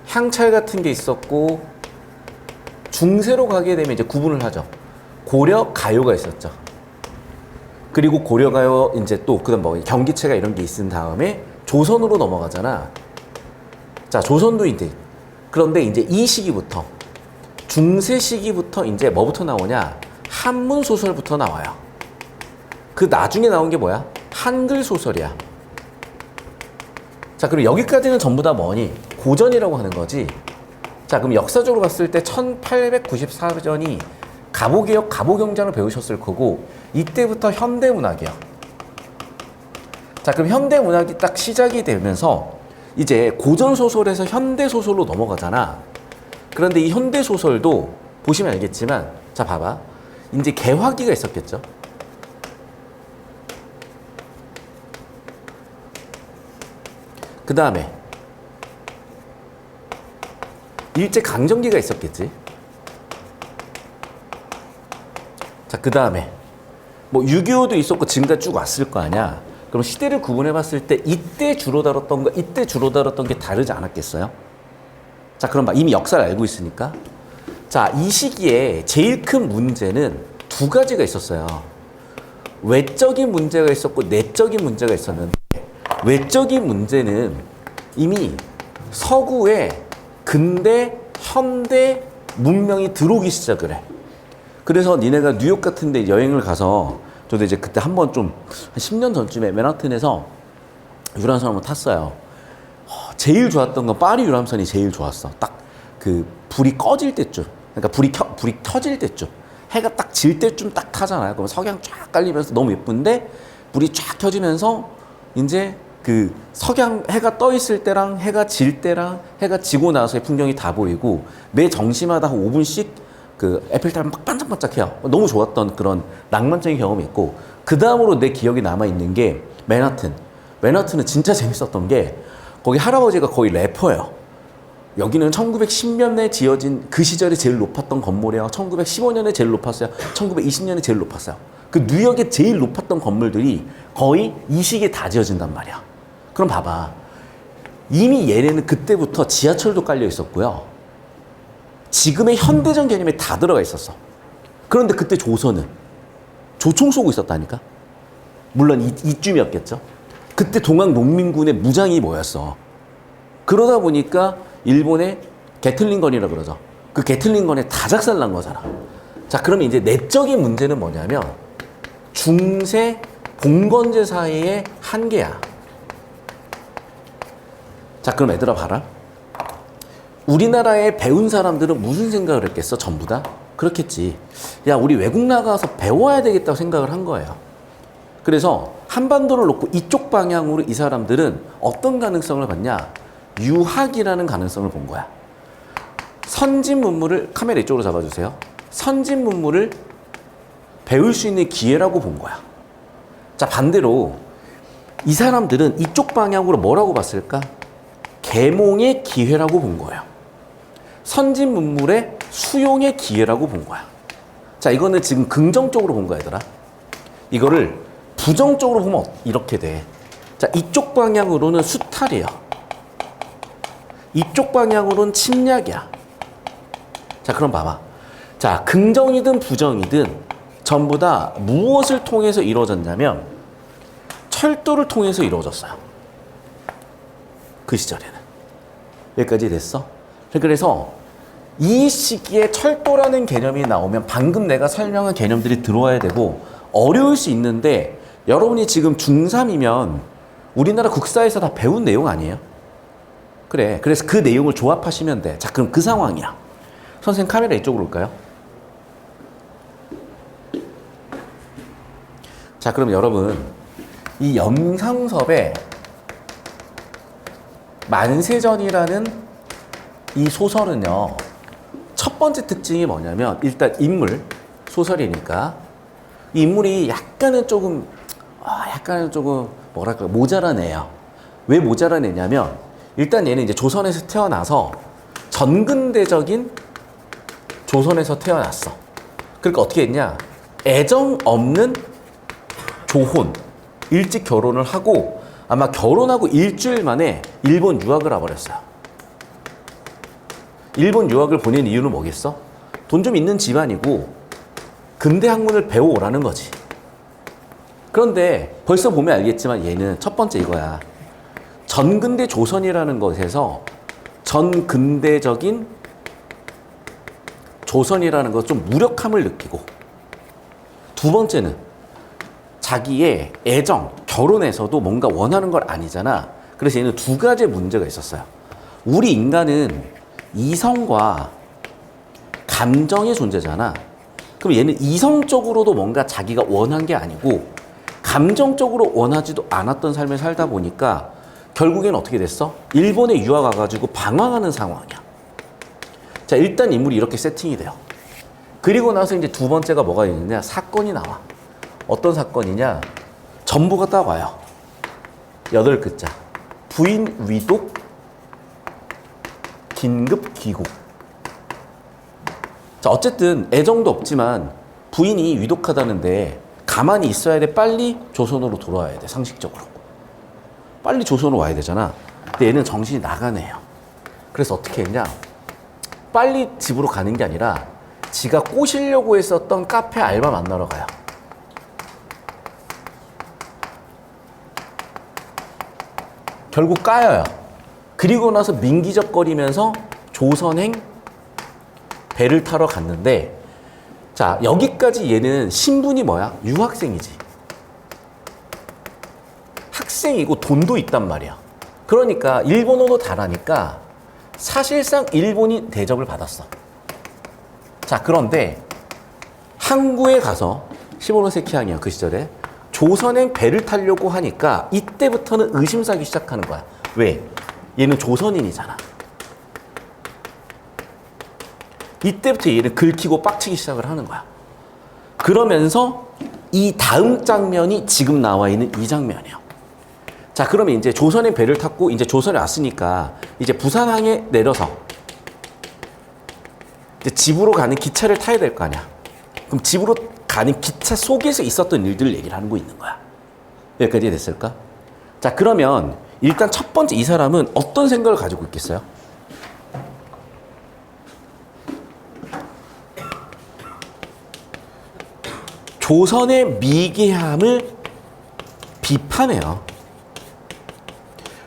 향찰 같은 게 있었고 중세로 가게 되면 이제 구분을 하죠. 고려 가요가 있었죠. 그리고 고려 가요 이제 또 그다음 뭐 경기체가 이런 게 있은 다음에 조선으로 넘어가잖아. 자, 조선도 이제 그런데 이제 이 시기부터 중세 시기부터 이제 뭐부터 나오냐? 한문 소설부터 나와요. 그 나중에 나온 게 뭐야? 한글 소설이야. 자, 그럼 여기까지는 전부 다 뭐니? 고전이라고 하는 거지. 자, 그럼 역사적으로 봤을 때 1894년이 가보개혁, 가보경장을 배우셨을 거고 이때부터 현대문학이야. 자, 그럼 현대문학이 딱 시작이 되면서 이제 고전소설에서 현대소설로 넘어가잖아. 그런데 이 현대소설도 보시면 알겠지만 자, 봐봐. 이제 개화기가 있었겠죠. 그 다음에 일제강점기가 있었겠지. 자, 그 다음에 뭐 6.25도 있었고 지금까지 쭉 왔을 거 아니야. 그럼 시대를 구분해 봤을 때 이때 주로 다뤘던 거, 이때 주로 다뤘던 게 다르지 않았겠어요? 자, 그럼 이미 역사를 알고 있으니까 자, 이 시기에 제일 큰 문제는 두 가지가 있었어요. 외적인 문제가 있었고 내적인 문제가 있었는데 외적인 문제는 이미 서구에 근대, 현대 문명이 들어오기 시작을 해. 그래서 니네가 뉴욕 같은 데 여행을 가서 저도 이제 그때 한번 좀 한 10년 전쯤에 맨하튼에서 유람선 한번 탔어요. 제일 좋았던 건 파리 유람선이 제일 좋았어. 딱 그 불이 꺼질 때쯤. 그러니까 불이 켜질 때쯤. 해가 딱 질 때쯤 딱 타잖아요. 그럼 석양 쫙 깔리면서 너무 예쁜데 불이 쫙 켜지면서 이제 그 석양 해가 떠 있을 때랑 해가 질 때랑 해가 지고 나서의 풍경이 다 보이고 매 정시마다 한 5분씩 그 에펠탑을 막 반짝반짝해요. 너무 좋았던 그런 낭만적인 경험이 있고 그 다음으로 내 기억에 남아있는 게 맨하튼. 맨하튼은 진짜 재밌었던 게 거기 할아버지가 거의 래퍼예요. 여기는 1910년에 지어진 그 시절에 제일 높았던 건물이에요. 1915년에 제일 높았어요. 1920년에 제일 높았어요. 그 뉴욕에 제일 높았던 건물들이 거의 이 시기에 다 지어진단 말이야. 그럼 봐봐. 이미 얘네는 그때부터 지하철도 깔려 있었고요. 지금의 현대적 개념에 다 들어가 있었어. 그런데 그때 조선은 조총 쏘고 있었다니까. 물론 이쯤이었겠죠. 그때 동학농민군의 무장이 뭐였어. 그러다 보니까 일본의 게틀링건이라 그러죠. 그 게틀링건에 다 작살난 거잖아. 자, 그러면 이제 내적인 문제는 뭐냐면 중세 봉건제 사이의 한계야. 자, 그럼 얘들아 봐라. 우리나라에 배운 사람들은 무슨 생각을 했겠어? 전부 다? 그렇겠지. 야, 우리 외국 나가서 배워야 되겠다고 생각을 한 거예요. 그래서 한반도를 놓고 이쪽 방향으로 이 사람들은 어떤 가능성을 봤냐? 유학이라는 가능성을 본 거야. 선진 문물을, 카메라 이쪽으로 잡아주세요. 선진 문물을 배울 수 있는 기회라고 본 거야. 자, 반대로 이 사람들은 이쪽 방향으로 뭐라고 봤을까? 계몽의 기회라고 본 거예요. 선진 문물의 수용의 기회라고 본 거야. 자, 이거는 지금 긍정적으로 본 거야, 얘들아. 이거를 부정적으로 보면 이렇게 돼. 자, 이쪽 방향으로는 수탈이야. 이쪽 방향으로는 침략이야. 자, 그럼 봐봐. 자, 긍정이든 부정이든 전부 다 무엇을 통해서 이루어졌냐면 철도를 통해서 이루어졌어요. 그 시절에는. 여기까지 됐어? 그래서 이 시기에 철도라는 개념이 나오면 방금 내가 설명한 개념들이 들어와야 되고 어려울 수 있는데 여러분이 지금 중3이면 우리나라 국사에서 다 배운 내용 아니에요? 그래. 그래서 그 내용을 조합하시면 돼. 자, 그럼 그 상황이야. 선생님 카메라 이쪽으로 올까요? 자, 그럼 여러분 이 염상섭의 만세전이라는 이 소설은요, 첫 번째 특징이 뭐냐면 일단 인물, 소설이니까 이 인물이 약간은 조금 뭐랄까 모자란 애야. 왜 모자란 애냐면 일단 얘는 이제 조선에서 태어나서 전근대적인 조선에서 태어났어. 그러니까 어떻게 했냐? 애정 없는 조혼, 일찍 결혼을 하고 아마 결혼하고 일주일 만에 일본 유학을 와버렸어요. 일본 유학을 보낸 이유는 뭐겠어? 돈 좀 있는 집안이고 근대 학문을 배워오라는 거지. 그런데 벌써 보면 알겠지만 얘는 첫 번째 이거야. 전근대 조선이라는 것에서 전근대적인 조선이라는 것 좀 무력함을 느끼고, 두 번째는 자기의 애정, 결혼에서도 뭔가 원하는 걸 아니잖아. 그래서 얘는 두 가지 문제가 있었어요. 우리 인간은 이성과 감정의 존재잖아. 그럼 얘는 이성적으로도 뭔가 자기가 원한 게 아니고 감정적으로 원하지도 않았던 삶을 살다 보니까 결국엔 어떻게 됐어? 일본에 유학 와가지고 방황하는 상황이야. 자, 일단 인물이 이렇게 세팅이 돼요. 그리고 나서 이제 두 번째가 뭐가 있느냐? 사건이 나와. 어떤 사건이냐? 전부가 딱 와요. 8글자. 부인 위독, 긴급 귀국. 자, 어쨌든 애정도 없지만 부인이 위독하다는데 가만히 있어야 돼. 빨리 조선으로 돌아와야 돼. 상식적으로. 빨리 조선으로 와야 되잖아. 근데 얘는 정신이 나가네요. 그래서 어떻게 했냐? 빨리 집으로 가는 게 아니라 지가 꼬시려고 했었던 카페 알바 만나러 가요. 결국 까여요. 그리고 나서 민기적거리면서 조선행 배를 타러 갔는데, 자, 여기까지 얘는 신분이 뭐야? 유학생이지. 학생이고 돈도 있단 말이야. 그러니까 일본어도 잘하니까 사실상 일본인 대접을 받았어. 자, 그런데 항구에 가서 시모노세키항이야, 그 시절에. 조선행 배를 타려고 하니까 이때부터는 의심사기 시작하는 거야. 왜? 얘는 조선인이잖아. 이때부터 얘는 긁히고 빡치기 시작을 하는 거야. 그러면서 이 다음 장면이 지금 나와 있는 이 장면이에요. 자, 그러면 이제 조선행 배를 탔고 이제 조선에 왔으니까 이제 부산항에 내려서 이제 집으로 가는 기차를 타야 될 거 아니야. 그럼 집으로 가는 기차 속에서 있었던 일들을 얘기를 하는 거 있는 거야. 여기까지 됐을까? 자, 그러면 일단 첫 번째 이 사람은 어떤 생각을 가지고 있겠어요? 조선의 미개함을 비판해요.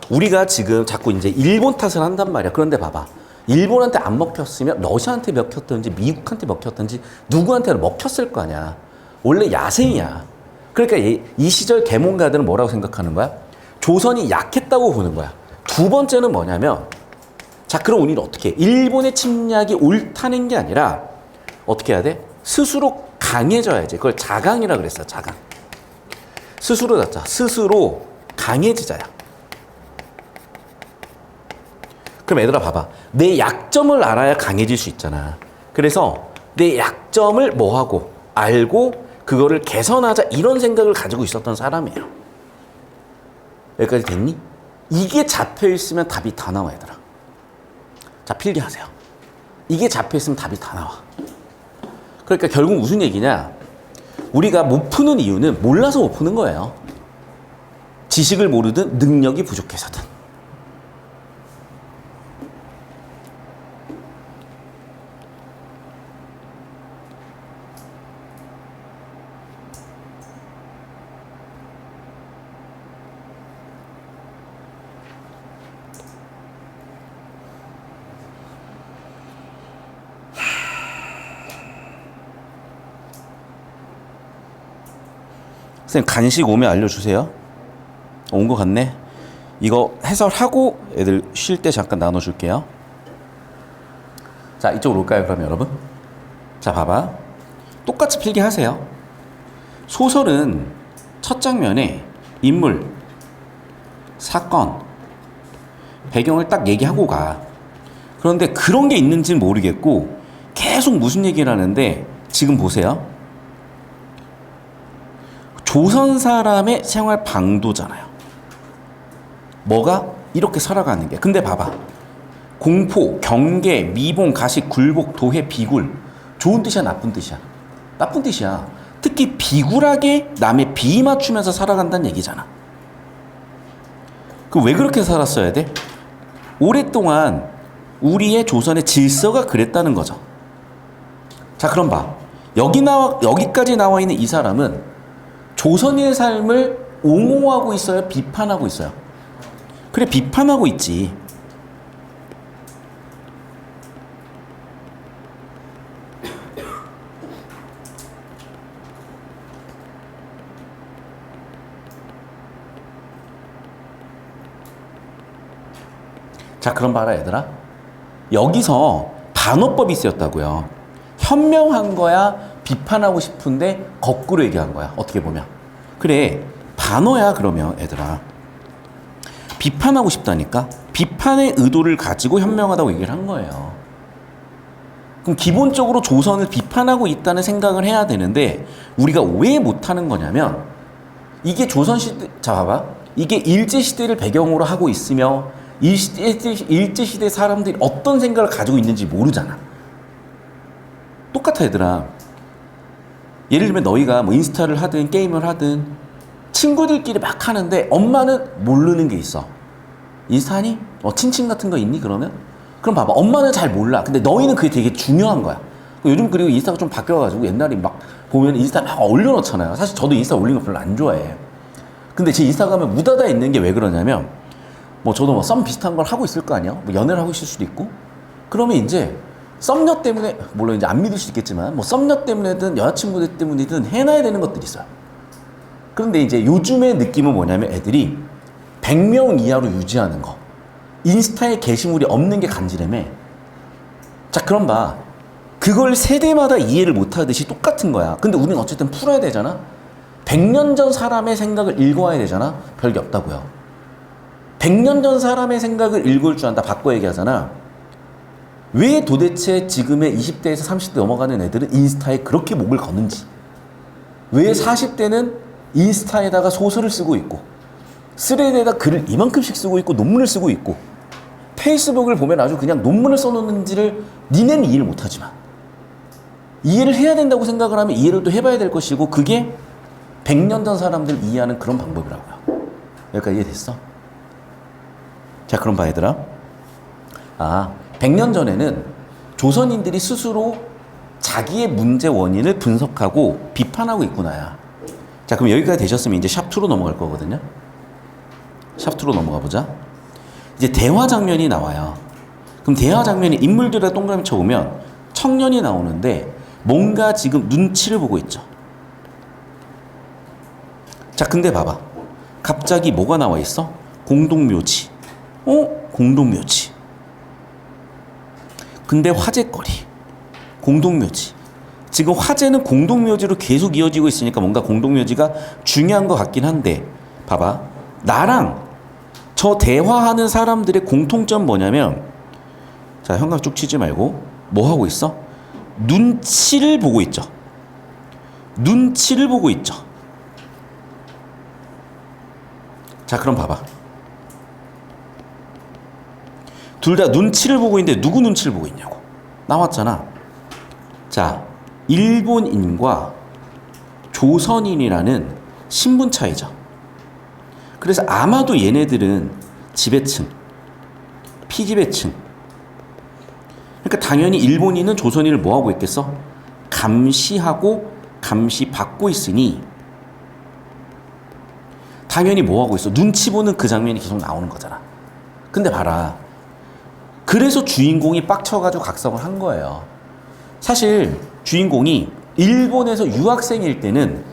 우리가 지금 자꾸 이제 일본 탓을 한단 말이야. 그런데 봐봐. 일본한테 안 먹혔으면 러시아한테 먹혔든지 미국한테 먹혔든지 누구한테 먹혔을 거 아니야. 원래 야생이야. 그러니까 이 시절 계몽가들은 뭐라고 생각하는 거야? 조선이 약했다고 보는 거야. 두 번째는 뭐냐면, 자, 그럼 우리는 어떻게 해? 일본의 침략이 옳다는 게 아니라 어떻게 해야 돼? 스스로 강해져야지. 그걸 자강이라 그랬어. 자강. 스스로 잡자. 스스로 강해지자야. 그럼 얘들아 봐봐. 내 약점을 알아야 강해질 수 있잖아. 그래서 내 약점을 뭐하고 알고 그거를 개선하자, 이런 생각을 가지고 있었던 사람이에요. 여기까지 됐니? 이게 잡혀있으면 답이 다 나와, 얘들아. 자, 필기하세요. 이게 잡혀있으면 답이 다 나와. 그러니까 결국 무슨 얘기냐? 우리가 못 푸는 이유는 몰라서 못 푸는 거예요. 지식을 모르든 능력이 부족해서든. 선생님, 간식 오면 알려주세요. 온 거 같네. 이거 해설하고 애들 쉴 때 잠깐 나눠줄게요. 자, 이쪽으로 올까요, 그러면 여러분? 자, 봐봐. 똑같이 필기하세요. 소설은 첫 장면에 인물, 사건, 배경을 딱 얘기하고 가. 그런데 그런 게 있는지는 모르겠고 계속 무슨 얘기를 하는데, 지금 보세요. 조선 사람의 생활 방도잖아요. 뭐가? 이렇게 살아가는 게. 근데 봐봐. 공포, 경계, 미봉, 가식, 굴복, 도회, 비굴. 좋은 뜻이야, 나쁜 뜻이야? 나쁜 뜻이야. 특히 비굴하게 남의 비위 맞추면서 살아간다는 얘기잖아. 그럼 왜 그렇게 살았어야 돼? 오랫동안 우리의 조선의 질서가 그랬다는 거죠. 자, 그럼 봐. 여기까지 나와 있는 이 사람은 조선의 삶을 옹호하고 있어요? 비판하고 있어요? 그래, 비판하고 있지. 자, 그럼 봐라 얘들아. 여기서 반어법이 쓰였다고요. 현명한 거야, 비판하고 싶은데 거꾸로 얘기한 거야. 어떻게 보면. 그래, 반어야 그러면 얘들아. 비판하고 싶다니까? 비판의 의도를 가지고 현명하다고 얘기를 한 거예요. 그럼 기본적으로 조선을 비판하고 있다는 생각을 해야 되는데 우리가 왜 못하는 거냐면 이게 조선시대, 자 봐봐. 이게 일제시대를 배경으로 하고 있으며 일제시대 사람들이 어떤 생각을 가지고 있는지 모르잖아. 똑같아 얘들아. 예를 들면 너희가 뭐 인스타를 하든 게임을 하든 친구들끼리 막 하는데 엄마는 모르는 게 있어. 인스타 하니? 친친 같은 거 있니 그러면? 그럼 봐봐. 엄마는 잘 몰라. 근데 너희는 그게 되게 중요한 거야. 요즘 그리고 인스타가 좀 바뀌어가지고 옛날에 막 보면 인스타 막 올려놓잖아요. 사실 저도 인스타 올리는 거 별로 안 좋아해. 근데 제 인스타 가면 묻어다 있는 게 왜 그러냐면 뭐 저도 뭐 썸 비슷한 걸 하고 있을 거 아니야? 뭐 연애를 하고 있을 수도 있고. 그러면 이제 썸녀 때문에 물론 이제 안 믿을 수 있겠지만 뭐 썸녀 때문에든 여자친구들 때문이든 해놔야 되는 것들이 있어요. 그런데 이제 요즘의 느낌은 뭐냐면 애들이 100명 이하로 유지하는 거. 인스타에 게시물이 없는 게 간지래매. 자, 그럼 봐. 그걸 세대마다 이해를 못 하듯이 똑같은 거야. 근데 우리는 어쨌든 풀어야 되잖아. 100년 전 사람의 생각을 읽어와야 되잖아. 별게 없다고요. 100년 전 사람의 생각을 읽을 줄 안다. 바꿔 얘기하잖아. 왜 도대체 지금의 20대에서 30대 넘어가는 애들은 인스타에 그렇게 목을 거는지. 왜 40대는 인스타에다가 소설을 쓰고 있고 스레드에다 글을 이만큼씩 쓰고 있고 논문을 쓰고 있고 페이스북을 보면 아주 그냥 논문을 써놓는지를 니네는 이해를 못하지만 이해를 해야 된다고 생각을 하면 이해를 또 해봐야 될 것이고 그게 100년 전 사람들 이해하는 그런 방법이라고요. 여기까지 이해됐어? 자, 그럼 봐 얘들아. 100년 전에는 조선인들이 스스로 자기의 문제 원인을 분석하고 비판하고 있구나야. 자, 그럼 여기까지 되셨으면 이제 샵2로 넘어갈 거거든요. 샵2로 넘어가 보자. 이제 대화 장면이 나와요. 그럼 대화 장면에 인물들을 동그라미 쳐보면 청년이 나오는데 뭔가 지금 눈치를 보고 있죠. 자, 근데 봐봐. 갑자기 뭐가 나와 있어? 공동묘지. 공동묘지. 근데 화제거리. 공동묘지. 지금 화제는 공동묘지로 계속 이어지고 있으니까 뭔가 공동묘지가 중요한 것 같긴 한데 봐봐. 나랑 저 대화하는 사람들의 공통점 뭐냐면 자, 형광 쭉 치지 말고 뭐 하고 있어? 눈치를 보고 있죠. 눈치를 보고 있죠. 자, 그럼 봐봐. 둘 다 눈치를 보고 있는데 누구 눈치를 보고 있냐고. 나왔잖아. 자, 일본인과 조선인이라는 신분 차이죠. 그래서 아마도 얘네들은 지배층, 피지배층. 그러니까 당연히 일본인은 조선인을 뭐하고 있겠어? 감시하고 감시받고 있으니 당연히 뭐하고 있어? 눈치 보는 그 장면이 계속 나오는 거잖아. 근데 봐라. 그래서 주인공이 빡쳐가지고 각성을 한 거예요. 사실 주인공이 일본에서 유학생일 때는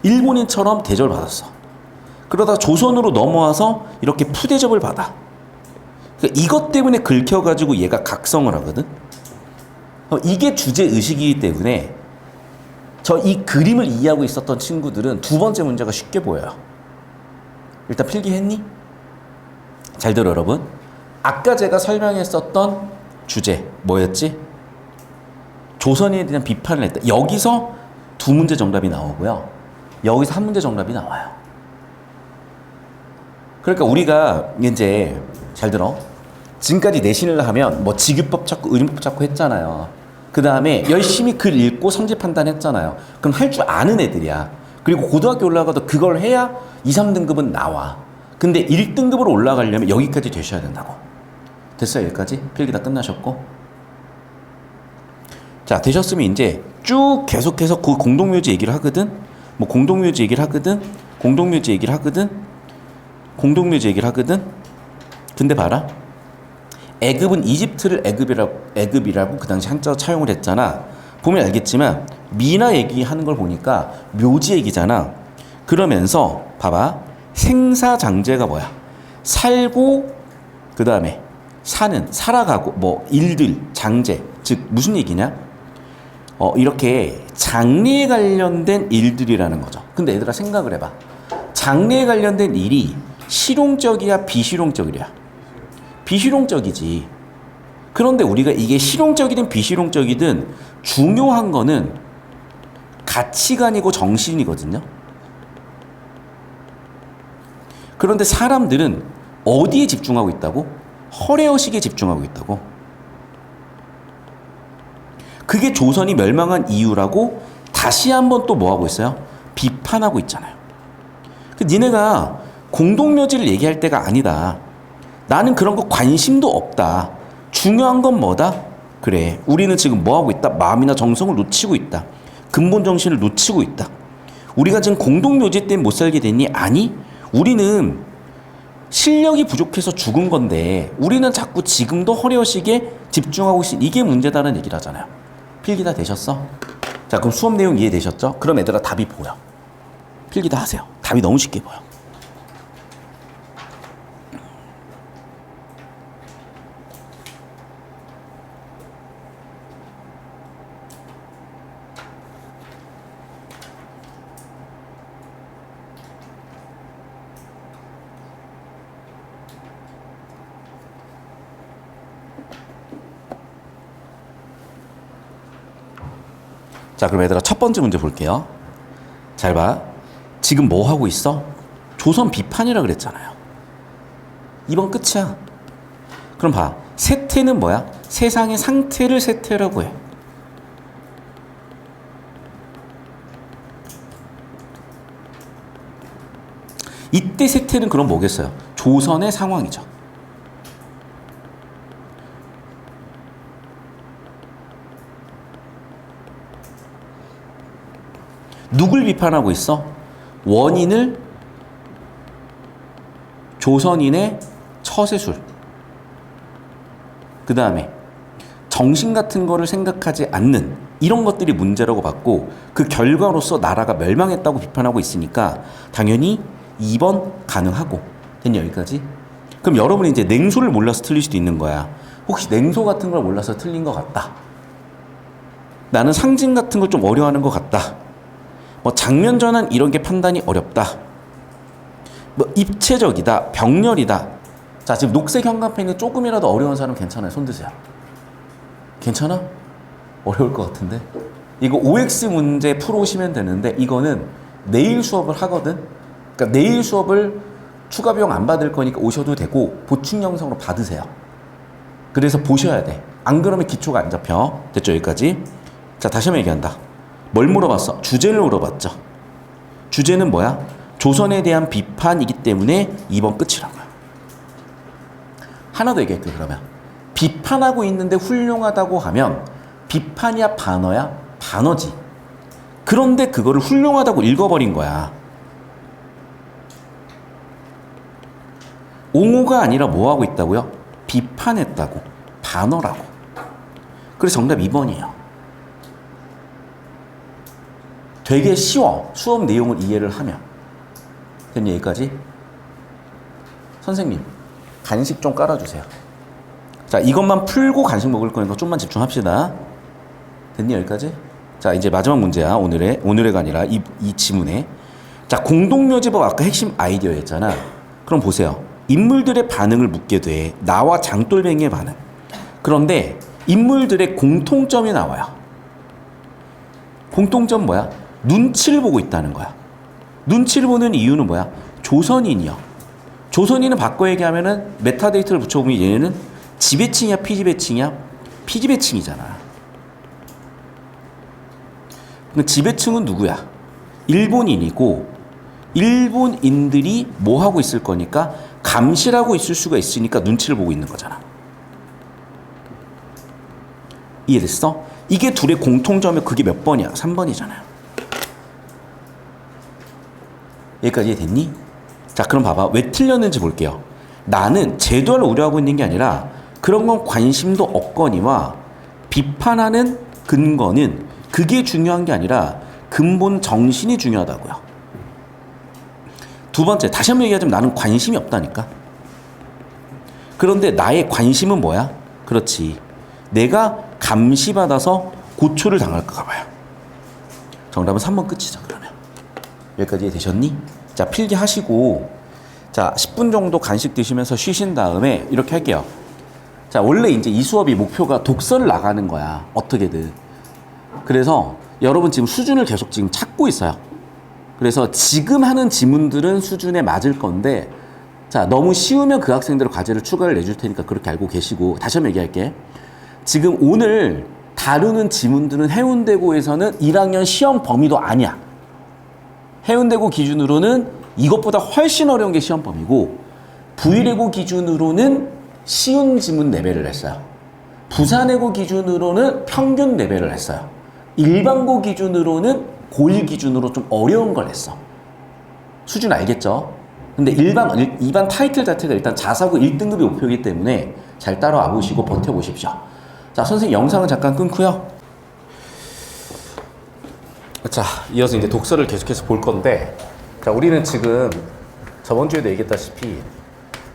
일본인처럼 대접을 받았어. 그러다 조선으로 넘어와서 이렇게 푸대접을 받아. 그러니까 이것 때문에 긁혀가지고 얘가 각성을 하거든. 이게 주제의식이기 때문에 저 이 그림을 이해하고 있었던 친구들은 두 번째 문제가 쉽게 보여요. 일단 필기했니? 잘 들어 여러분. 아까 제가 설명했었던 주제 뭐였지? 조선인에 대한 비판을 했다. 여기서 두 문제 정답이 나오고요. 여기서 한 문제 정답이 나와요. 그러니까 우리가 이제 잘 들어. 지금까지 내신을 하면 뭐 직유법 찾고 의림법 찾고 했잖아요. 그 다음에 열심히 글 읽고 성질 판단했잖아요. 그럼 할 줄 아는 애들이야. 그리고 고등학교 올라가도 그걸 해야 2, 3등급은 나와. 근데 1등급으로 올라가려면 여기까지 되셔야 된다고. 됐어요? 여기까지? 필기 다 끝나셨고. 자, 되셨으면 이제 쭉 계속해서 그 공동묘지 얘기를 하거든. 뭐 공동묘지 얘기를 하거든. 공동묘지 얘기를 하거든. 공동묘지 얘기를 하거든. 근데 봐라. 애굽은 이집트를 애굽이라고 그 당시 한자 차용을 했잖아. 보면 알겠지만 미나 얘기하는 걸 보니까 묘지 얘기잖아. 그러면서 봐봐. 생사장제가 뭐야? 살고 그 다음에 사는, 살아가고, 뭐 일들, 장제, 즉 무슨 얘기냐? 이렇게 장래에 관련된 일들이라는 거죠. 근데 얘들아 생각을 해봐. 장래에 관련된 일이 실용적이야, 비실용적이야? 비실용적이지. 그런데 우리가 이게 실용적이든 비실용적이든 중요한 거는 가치관이고 정신이거든요. 그런데 사람들은 어디에 집중하고 있다고? 허례허식에 집중하고 있다고. 그게 조선이 멸망한 이유라고 다시 한번 또 뭐하고 있어요? 비판하고 있잖아요. 니네가 공동묘지를 얘기할 때가 아니다. 나는 그런 거 관심도 없다. 중요한 건 뭐다? 그래, 우리는 지금 뭐하고 있다? 마음이나 정성을 놓치고 있다. 근본 정신을 놓치고 있다. 우리가 지금 공동묘지 때문에 못 살게 됐니? 아니, 우리는 실력이 부족해서 죽은 건데 우리는 자꾸 지금도 허례허식에 집중하고 있으니 이게 문제다는 얘기를 하잖아요. 필기 다 되셨어? 자, 그럼 수업 내용 이해되셨죠? 그럼 얘들아 답이 보여. 필기 다 하세요. 답이 너무 쉽게 보여. 자, 그럼 얘들아 첫 번째 문제 볼게요. 잘 봐. 지금 뭐 하고 있어? 조선 비판이라 그랬잖아요. 이번 끝이야. 그럼 봐. 세태는 뭐야? 세상의 상태를 세태라고 해. 이때 세태는 그럼 뭐겠어요? 조선의 상황이죠. 누굴 비판하고 있어? 원인을 조선인의 처세술. 그 다음에 정신 같은 거를 생각하지 않는 이런 것들이 문제라고 봤고 그 결과로서 나라가 멸망했다고 비판하고 있으니까 당연히 2번 가능하고. 됐냐 여기까지? 그럼 여러분이 이제 냉소를 몰라서 틀릴 수도 있는 거야. 혹시 냉소 같은 걸 몰라서 틀린 것 같다. 나는 상징 같은 걸 좀 어려워하는 것 같다. 뭐 장면 전환 이런 게 판단이 어렵다. 뭐 입체적이다, 병렬이다. 자, 지금 녹색 형광펜이 조금이라도 어려운 사람 괜찮아요. 손 드세요. 괜찮아? 어려울 것 같은데. 이거 OX 문제 풀어오시면 되는데 이거는 내일 수업을 하거든. 그러니까 내일 수업을 추가 비용 안 받을 거니까 오셔도 되고 보충 영상으로 받으세요. 그래서 보셔야 돼. 안 그러면 기초가 안 잡혀. 됐죠? 여기까지. 자, 다시 한번 얘기한다. 뭘 물어봤어? 주제를 물어봤죠. 주제는 뭐야? 조선에 대한 비판이기 때문에 2번 끝이라고요. 하나 더 얘기할게요. 그러면 비판하고 있는데 훌륭하다고 하면 비판이야 반어야? 반어지. 그런데 그거를 훌륭하다고 읽어버린 거야. 옹호가 아니라 뭐하고 있다고요? 비판했다고. 반어라고. 그래서 정답 2번이에요. 되게 쉬워. 수업 내용을 이해를 하면. 됐니 여기까지? 선생님, 간식 좀 깔아주세요. 자, 이것만 풀고 간식 먹을 거니까 좀만 집중합시다. 됐니 여기까지? 자, 이제 마지막 문제야. 오늘의가 아니라 이 지문에. 자, 공동묘지법 아까 핵심 아이디어였잖아. 그럼 보세요. 인물들의 반응을 묻게 돼. 나와 장돌뱅이의 반응. 그런데 인물들의 공통점이 나와요. 공통점 뭐야? 눈치를 보고 있다는 거야. 눈치를 보는 이유는 뭐야? 조선인이요. 조선인은 바꿔 얘기하면은 메타데이터를 붙여보면 얘네는 지배층이야, 피지배층이야? 피지배층이잖아. 근데 지배층은 누구야? 일본인이고 일본인들이 뭐 하고 있을 거니까 감시하고 있을 수가 있으니까 눈치를 보고 있는 거잖아. 이해됐어? 이게 둘의 공통점이 그게 몇 번이야? 3번이잖아요. 여기까지 이해됐니? 자, 그럼 봐봐. 왜 틀렸는지 볼게요. 나는 제도를 우려하고 있는 게 아니라 그런 건 관심도 없거니와 비판하는 근거는 그게 중요한 게 아니라 근본 정신이 중요하다고요. 두 번째, 다시 한번 얘기하자면 나는 관심이 없다니까. 그런데 나의 관심은 뭐야? 그렇지. 내가 감시받아서 고초를 당할까 봐요. 정답은 3번 끝이죠, 그러면. 여기까지 되셨니? 자, 필기하시고, 자, 10분 정도 간식 드시면서 쉬신 다음에 이렇게 할게요. 자, 원래 이제 이 수업이 목표가 독서를 나가는 거야. 어떻게든. 그래서 여러분 지금 수준을 계속 지금 찾고 있어요. 그래서 지금 하는 지문들은 수준에 맞을 건데, 자, 너무 쉬우면 그 학생들 과제를 추가를 내줄 테니까 그렇게 알고 계시고, 다시 한번 얘기할게. 지금 오늘 다루는 지문들은 해운대고에서는 1학년 시험 범위도 아니야. 해운대고 기준으로는 이것보다 훨씬 어려운 게 시험 범위고, 부의래고 기준으로는 쉬운 지문 레벨을 했어요. 부산외고 기준으로는 평균 레벨을 했어요. 일반고 기준으로는 고1 기준으로 좀 어려운 걸 했어. 수준 알겠죠? 근데 일반 타이틀 자체가 일단 자사고 1등급이 목표이기 때문에 잘 따라와 보시고 버텨보십시오. 자, 선생님 영상은 잠깐 끊고요. 자, 이어서 이제 독서를 계속해서 볼 건데, 자, 우리는 지금 저번 주에도 얘기했다시피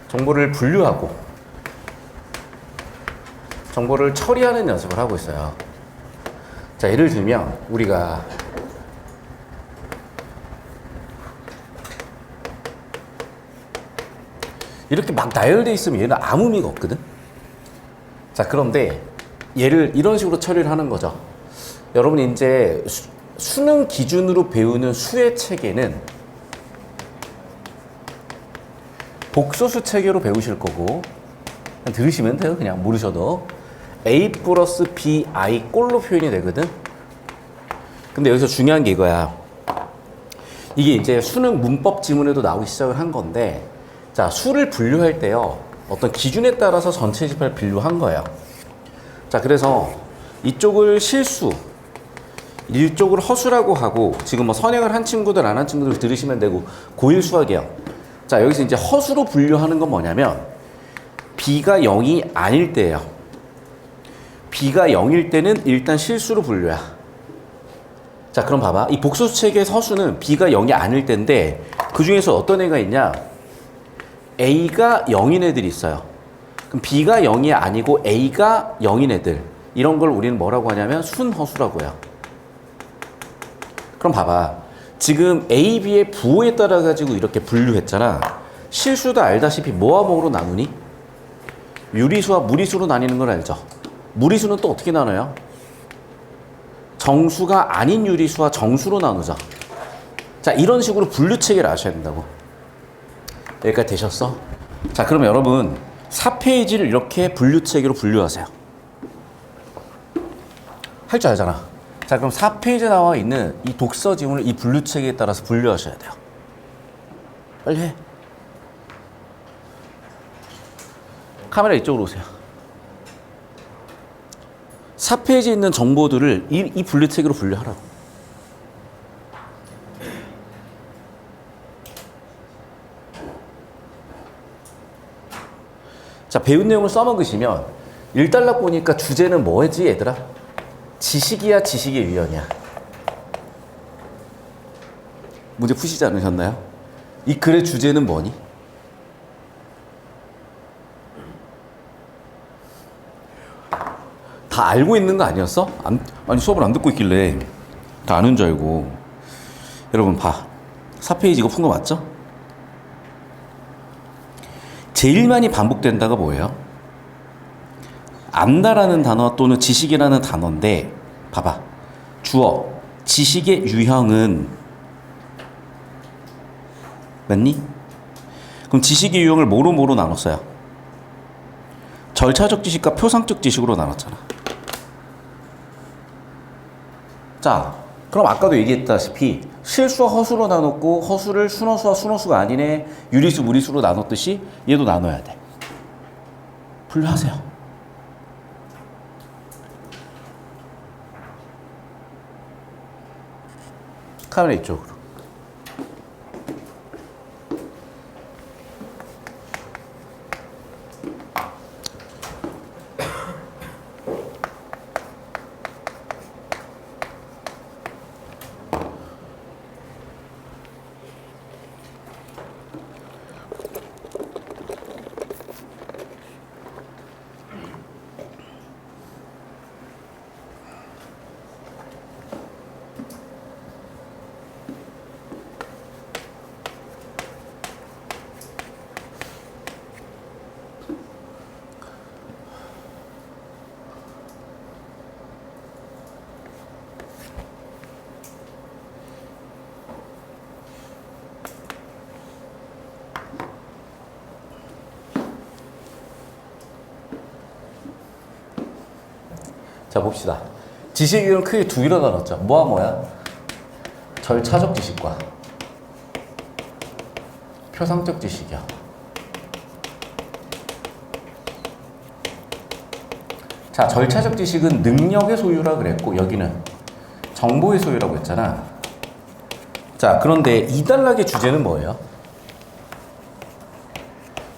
정보를 분류하고 정보를 처리하는 연습을 하고 있어요. 자, 예를 들면 우리가 이렇게 막 나열돼 있으면 얘는 아무 의미가 없거든. 자, 그런데 얘를 이런 식으로 처리를 하는 거죠. 여러분이 이제 수능 기준으로 배우는 수의 체계는 복소수 체계로 배우실 거고, 그냥 들으시면 돼요. 그냥 모르셔도. A 플러스 B, I 꼴로 표현이 되거든. 근데 여기서 중요한 게 이거야. 이게 이제 수능 문법 지문에도 나오기 시작을 한 건데, 자, 수를 분류할 때요, 어떤 기준에 따라서 전체 집합을 분류한 거예요. 자, 그래서 이쪽을 실수, 이쪽을 허수라고 하고, 지금 뭐 선행을 한 친구들 안 한 친구들 들으시면 되고, 고1 수학이에요. 자, 여기서 이제 허수로 분류하는 건 뭐냐면 B가 0이 아닐 때예요. B가 0일 때는 일단 실수로 분류야. 자, 그럼 봐봐. 이 복소수 체계의 허수는 B가 0이 아닐 때인데, 그 중에서 어떤 애가 있냐? A가 0인 애들이 있어요. 그럼 B가 0이 아니고 A가 0인 애들, 이런 걸 우리는 뭐라고 하냐면 순허수라고 해요. 그럼 봐봐. 지금 A, B의 부호에 따라 가지고 이렇게 분류했잖아. 실수도 알다시피 뭐와 뭐로 나누니? 유리수와 무리수로 나뉘는 걸 알죠? 무리수는 또 어떻게 나눠요? 정수가 아닌 유리수와 정수로 나누죠. 자, 이런 식으로 분류 체계를 아셔야 된다고. 여기까지 되셨어? 자, 그럼 여러분 4페이지를 이렇게 분류 체계로 분류하세요. 할 줄 알잖아. 자, 그럼 4페이지에 나와 있는 이 독서 지문을 이 분류 체계에 따라서 분류하셔야 돼요. 빨리 해. 카메라 이쪽으로 오세요. 4페이지에 있는 정보들을 이 분류 체계로 분류하라고. 자, 배운 내용을 써먹으시면 1단락 보니까 주제는 뭐지, 얘들아? 지식이야, 지식의 유형이야? 문제 푸시지 않으셨나요? 이 글의 주제는 뭐니? 다 알고 있는 거 아니었어? 아니, 수업을 안 듣고 있길래 다 아는 줄 알고. 여러분 봐. 4페이지 이거 푼 거 맞죠? 제일 많이 반복된다가 뭐예요? 안다라는 단어 또는 지식이라는 단어인데, 봐봐. 주어, 지식의 유형은 맞니? 그럼 지식의 유형을 뭐로 나눴어요? 절차적 지식과 표상적 지식으로 나눴잖아. 자, 그럼 아까도 얘기했다시피 실수와 허수로 나눴고, 허수를 순허수와 순허수가 아니네, 유리수, 무리수로 나눴듯이 얘도 나눠야 돼. 분류하세요. 카메라 이쪽으로. 자, 봅시다. 지식은 크게 두 개로 나눴죠. 뭐와 뭐야? 절차적 지식과 표상적 지식이야. 자, 절차적 지식은 능력의 소유라 그랬고 여기는 정보의 소유라고 했잖아. 자, 그런데 2단락의 주제는 뭐예요?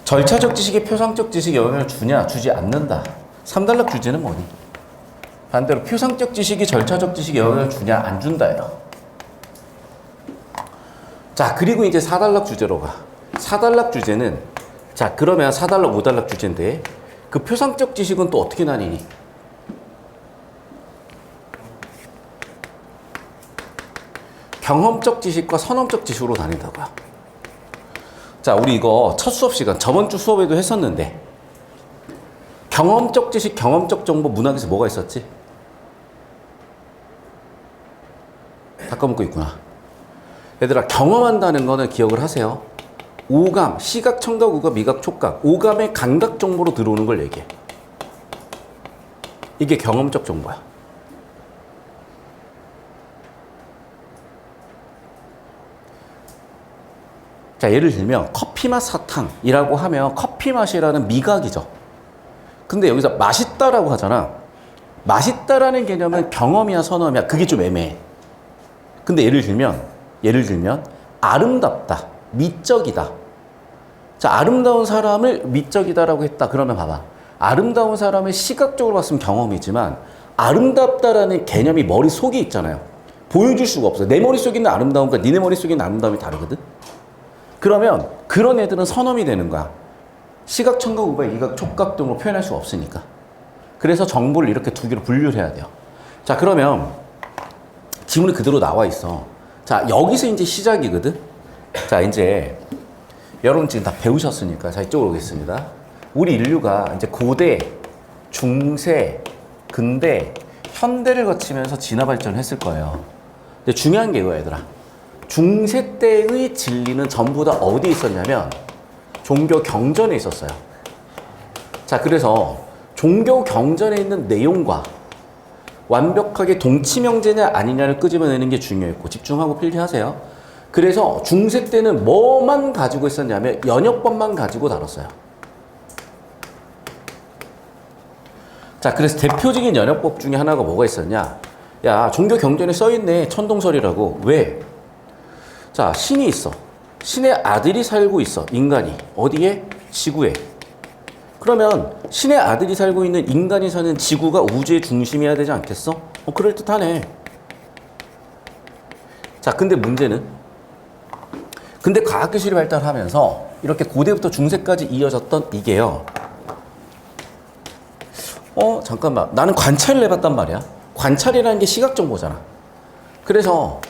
절차적 지식에 표상적 지식에 영향을 주냐, 주지 않는다. 3단락 주제는 뭐니? 반대로 표상적 지식이 절차적 지식에 영향을 주냐, 안 준다예요. 자, 그리고 이제 4단락 주제로 가. 4단락 주제는, 자, 그러면 4단락, 5단락 주제인데 그 표상적 지식은 또 어떻게 나뉘니? 경험적 지식과 선험적 지식으로 나뉜다고요. 자, 우리 이거 첫 수업 시간, 저번 주 수업에도 했었는데 경험적 지식, 경험적 정보 문학에서 뭐가 있었지? 다 까먹고 있구나. 얘들아, 경험한다는 거는 기억을 하세요. 오감, 시각, 청각, 우각, 미각, 촉각, 오감의 감각 정보로 들어오는 걸 얘기해. 이게 경험적 정보야. 자, 예를 들면 커피맛 사탕이라고 하면 커피 맛이라는 미각이죠. 근데 여기서 맛있다라고 하잖아. 맛있다라는 개념은 경험이야, 선험이야? 그게 좀 애매해. 근데 예를 들면 아름답다, 미적이다. 자, 아름다운 사람을 미적이다라고 했다. 그러면 봐봐. 아름다운 사람을 시각적으로 봤으면 경험이지만 아름답다라는 개념이 머릿속에 있잖아요. 보여줄 수가 없어. 내 머릿속에 있는 아름다움과 니네 머릿속에 있는 아름다움이 다르거든. 그러면 그런 애들은 선험이 되는 거야. 시각, 청각, 우각, 미각, 촉각 등으로 표현할 수가 없으니까. 그래서 정보를 이렇게 두 개로 분류를 해야 돼요. 자, 그러면 지문이 그대로 나와 있어. 자, 여기서 이제 시작이거든. 자, 이제 여러분 지금 다 배우셨으니까 자, 이쪽으로 오겠습니다. 우리 인류가 이제 고대, 중세, 근대, 현대를 거치면서 진화 발전을 했을 거예요. 근데 중요한 게 이거야, 얘들아. 중세 때의 진리는 전부 다 어디에 있었냐면 종교 경전에 있었어요. 자, 그래서 종교 경전에 있는 내용과 완벽하게 동치명제냐 아니냐를 끄집어내는 게 중요했고 집중하고 필기하세요. 그래서 중세 때는 뭐만 가지고 있었냐면 연역법만 가지고 다뤘어요. 자, 그래서 대표적인 연역법 중에 하나가 뭐가 있었냐? 야, 종교 경전에 써있네. 천동설이라고. 왜? 자, 신이 있어. 신의 아들이 살고 있어. 인간이. 어디에? 지구에. 그러면 신의 아들이 살고 있는 인간이 사는 지구가 우주의 중심이어야 되지 않겠어? 그럴듯하네. 자, 근데 문제는 근데 과학기술이 발달하면서 이렇게 고대부터 중세까지 이어졌던 이게요. 잠깐만. 나는 관찰을 해봤단 말이야. 관찰이라는 게 시각정보잖아. 그래서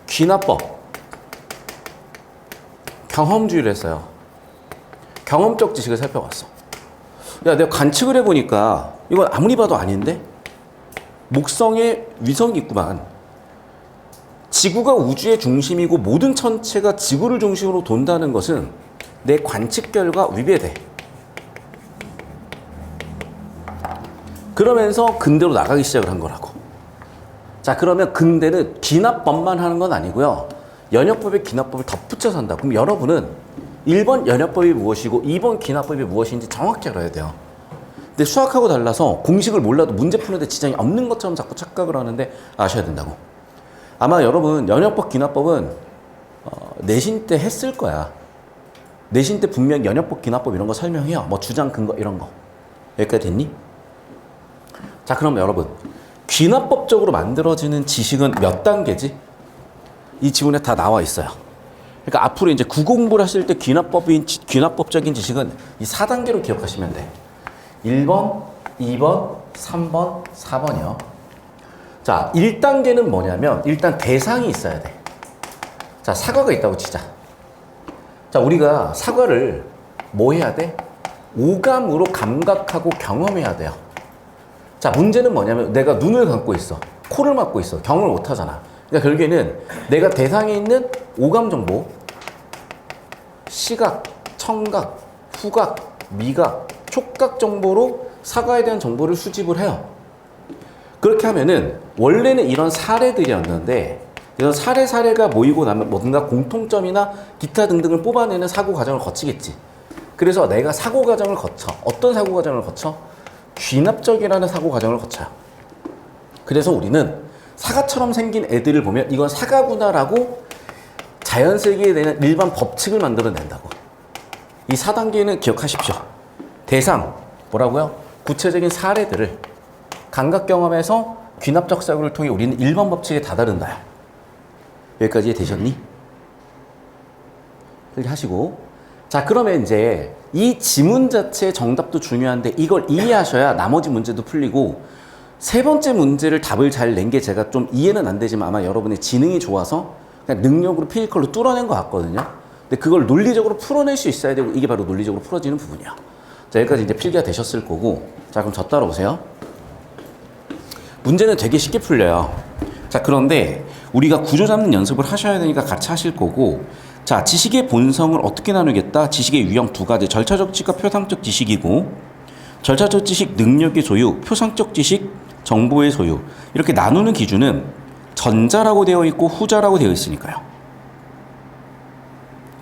귀납법, 경험주의를 했어요. 경험적 지식을 살펴봤어. 야, 내가 관측을 해보니까 이건 아무리 봐도 아닌데? 목성에 위성이 있구만. 지구가 우주의 중심이고 모든 천체가 지구를 중심으로 돈다는 것은 내 관측 결과 위배돼. 그러면서 근대로 나가기 시작을 한 거라고. 자, 그러면 근대는 기납법만 하는 건 아니고요. 연역법에 기납법을 덧붙여서 한다. 그럼 여러분은 1번 연역법이 무엇이고 2번 기납법이 무엇인지 정확히 알아야 돼요. 근데 수학하고 달라서 공식을 몰라도 문제 푸는데 지장이 없는 것처럼 자꾸 착각을 하는데 아셔야 된다고. 아마 여러분 연역법, 기납법은 내신 때 했을 거야. 내신 때 분명 연역법, 기납법 이런 거 설명해요. 뭐 주장, 근거 이런 거. 여기까지 됐니? 자, 그럼 여러분 귀납법적으로 만들어지는 지식은 몇 단계지? 이 지문에 다 나와 있어요. 그러니까 앞으로 이제 국어공부를 하실 때 귀납법적인 지식은 이 4단계로 기억하시면 돼. 1번, 2번, 3번, 4번이요. 자, 1단계는 뭐냐면 일단 대상이 있어야 돼. 자, 사과가 있다고 치자. 자, 우리가 사과를 뭐 해야 돼? 오감으로 감각하고 경험해야 돼요. 자, 문제는 뭐냐면 내가 눈을 감고 있어. 코를 막고 있어. 경험을 못 하잖아. 그러니까 결국에는 내가 대상에 있는 오감 정보, 시각, 청각, 후각, 미각, 촉각 정보로 사과에 대한 정보를 수집을 해요. 그렇게 하면은 원래는 이런 사례들이었는데 이런 사례가 모이고 나면 뭔가 공통점이나 기타 등등을 뽑아내는 사고 과정을 거치겠지. 그래서 내가 사고 과정을 거쳐. 어떤 사고 과정을 거쳐? 귀납적이라는 사고 과정을 거쳐요. 그래서 우리는 사과처럼 생긴 애들을 보면 이건 사과구나라고 자연세계에 대한 일반 법칙을 만들어낸다고. 이 4단계는 기억하십시오. 대상, 뭐라고요? 구체적인 사례들을 감각 경험에서 귀납적 사고를 통해 우리는 일반 법칙에 다다른다. 여기까지 되셨니? 이렇게 하시고. 자, 그러면 이제 이 지문 자체의 정답도 중요한데 이걸 이해하셔야 나머지 문제도 풀리고 세 번째 문제를 답을 잘 낸 게 제가 좀 이해는 안 되지만 아마 여러분의 지능이 좋아서 그냥 능력으로 피지컬로 뚫어낸 것 같거든요. 근데 그걸 논리적으로 풀어낼 수 있어야 되고 이게 바로 논리적으로 풀어지는 부분이야. 자, 여기까지 이제 필기가 되셨을 거고. 자, 그럼 저 따라오세요. 문제는 되게 쉽게 풀려요. 자, 그런데 우리가 구조 잡는 연습을 하셔야 되니까 같이 하실 거고. 자, 지식의 본성을 어떻게 나누겠다? 지식의 유형 두 가지. 절차적 지식과 표상적 지식이고, 절차적 지식 능력의 소유, 표상적 지식 정보의 소유. 이렇게 나누는 기준은 전자라고 되어 있고 후자라고 되어 있으니까요.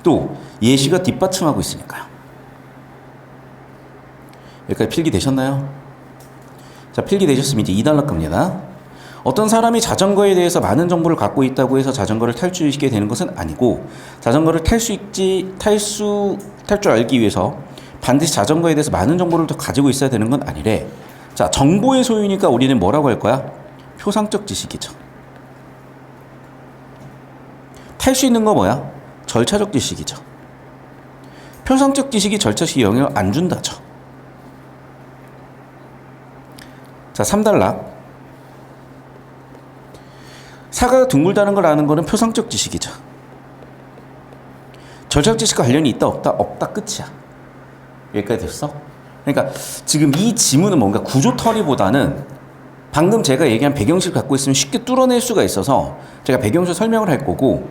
또 예시가 뒷받침하고 있으니까요. 여기까지 필기 되셨나요? 자, 필기 되셨으면 이제 2단락 갑니다. 어떤 사람이 자전거에 대해서 많은 정보를 갖고 있다고 해서 자전거를 탈 수 있게 되는 것은 아니고, 자전거를 탈 줄 알기 위해서 반드시 자전거에 대해서 많은 정보를 더 가지고 있어야 되는 건 아니래. 자, 정보의 소유니까 우리는 뭐라고 할 거야? 표상적 지식이죠. 탈 수 있는 거 뭐야? 절차적 지식이죠. 표상적 지식이 절차식에 영향을 안 준다죠. 자, 3단락. 사과가 둥글다는 걸 아는 거는 표상적 지식이죠. 절차적 지식과 관련이 있다 없다? 없다 끝이야. 여기까지 됐어? 그러니까 지금 이 지문은 뭔가 구조터리보다는 방금 제가 얘기한 배경식을 갖고 있으면 쉽게 뚫어낼 수가 있어서 제가 배경식 설명을 할 거고,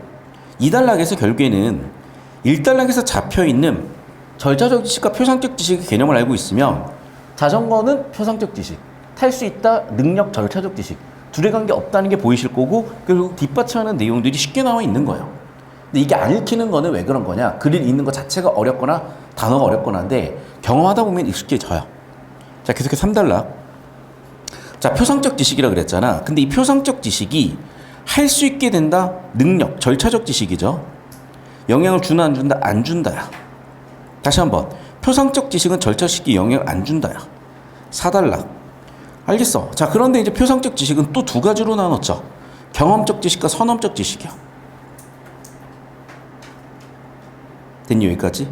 2단락에서 결국에는 1단락에서 잡혀있는 절차적 지식과 표상적 지식의 개념을 알고 있으면 자전거는 표상적 지식, 탈 수 있다 능력 절차적 지식, 둘의 관계 없다는 게 보이실 거고, 결국 뒷받침하는 내용들이 쉽게 나와 있는 거예요. 근데 이게 안 읽히는 거는 왜 그런 거냐? 글을 읽는 것 자체가 어렵거나 단어가 어렵거나 한데 경험하다 보면 익숙해져요. 자, 계속해서 3단락. 자, 표상적 지식이라 그랬잖아. 근데 이 표상적 지식이 할 수 있게 된다 능력, 절차적 지식이죠. 영향을 주나 안 준다? 안 준다야. 다시 한번. 표상적 지식은 절차식이 영향을 안 준다야. 4단락. 알겠어. 자, 그런데 이제 표상적 지식은 또 두 가지로 나눴죠. 경험적 지식과 선험적 지식이요. 됐니, 여기까지?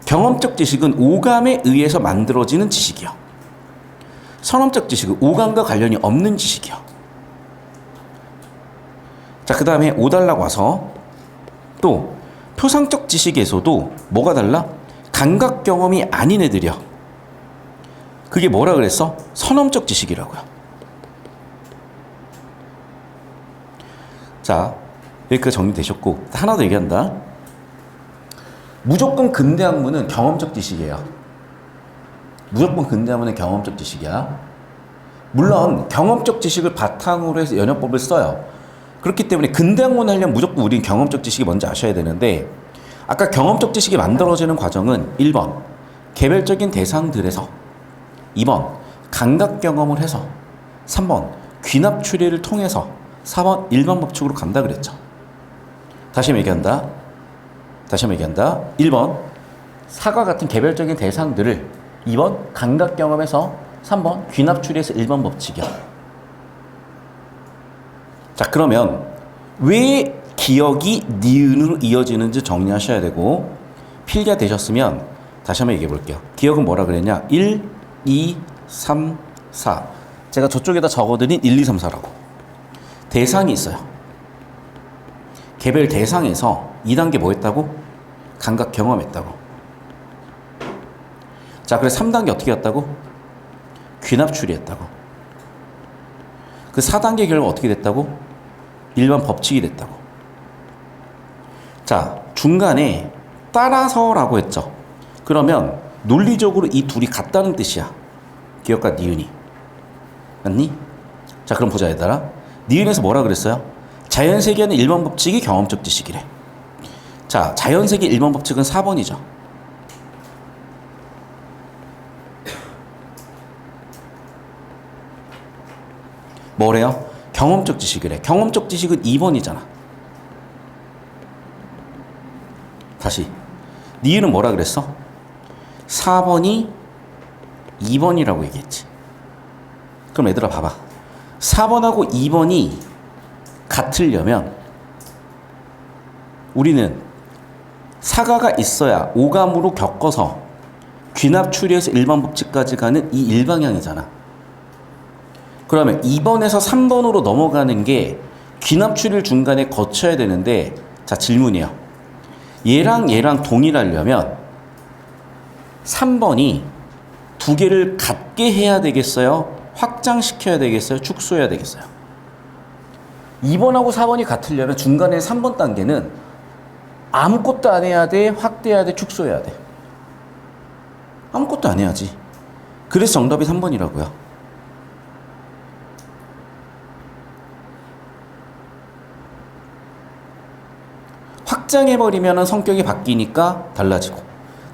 경험적 지식은 오감에 의해서 만들어지는 지식이요. 선험적 지식은 오감과 관련이 없는 지식이요. 자, 그 다음에 5단락 와서 또 표상적 지식에서도 뭐가 달라? 감각 경험이 아닌 애들이요. 그게 뭐라 그랬어? 선험적 지식이라고요. 자, 여기까지 정리되셨고, 하나 더 얘기한다. 무조건 근대학문은 경험적 지식이에요. 무조건 근대학문은 경험적 지식이야. 물론 경험적 지식을 바탕으로 해서 연역법을 써요. 그렇기 때문에 근대학문 하려면 무조건 우린 경험적 지식이 뭔지 아셔야 되는데, 아까 경험적 지식이 만들어지는 과정은 1번 개별적인 대상들에서, 2번 감각 경험을 해서, 3번 귀납 추리를 통해서, 4번 일반 법칙으로 간다 그랬죠. 다시 얘기한다. 1번 사과 같은 개별적인 대상들을, 2번 감각 경험에서, 3번 귀납 추리에서 일반 법칙이야. 자, 그러면 왜 기억이 니은으로 이어지는지 정리하셔야 되고, 필기가 되셨으면 다시 한번 얘기해 볼게요. 기억은 뭐라 그랬냐? 1, 2, 3, 4. 제가 저쪽에다 적어드린 1, 2, 3, 4라고. 대상이 있어요. 개별 대상에서 2단계 뭐 했다고? 감각 경험했다고. 자, 그래서 3단계 어떻게 했다고? 귀납 추리했다고. 그 4단계 결과 어떻게 됐다고? 일반 법칙이 됐다고. 자, 중간에 따라서라고 했죠. 그러면 논리적으로 이 둘이 같다는 뜻이야. 기억과 니은이. 맞니? 자, 그럼 보자, 얘들아. 니은에서 뭐라 그랬어요? 자연세계는 1번 법칙이 경험적 지식이래. 자, 자연세계 1번 법칙은 4번이죠. 뭐래요? 경험적 지식이래. 경험적 지식은 2번이잖아. 다시. 니은은 뭐라 그랬어? 4번이 2번이라고 얘기했지. 그럼 얘들아 봐봐. 4번하고 2번이 같으려면 우리는 사가가 있어야 오감으로 겪어서 귀납 추리에서 일반 법칙까지 가는 이 일방향이잖아. 그러면 2번에서 3번으로 넘어가는 게 귀납 추리를 중간에 거쳐야 되는데, 자, 질문이에요. 얘랑 얘랑 동일하려면 3번이 두 개를 같게 해야 되겠어요? 확장시켜야 되겠어요? 축소해야 되겠어요? 2번하고 4번이 같으려면 중간에 3번 단계는 아무것도 안 해야 돼? 확대해야 돼? 축소해야 돼? 아무것도 안 해야지. 그래서 정답이 3번이라고요. 확장해버리면 성격이 바뀌니까 달라지고,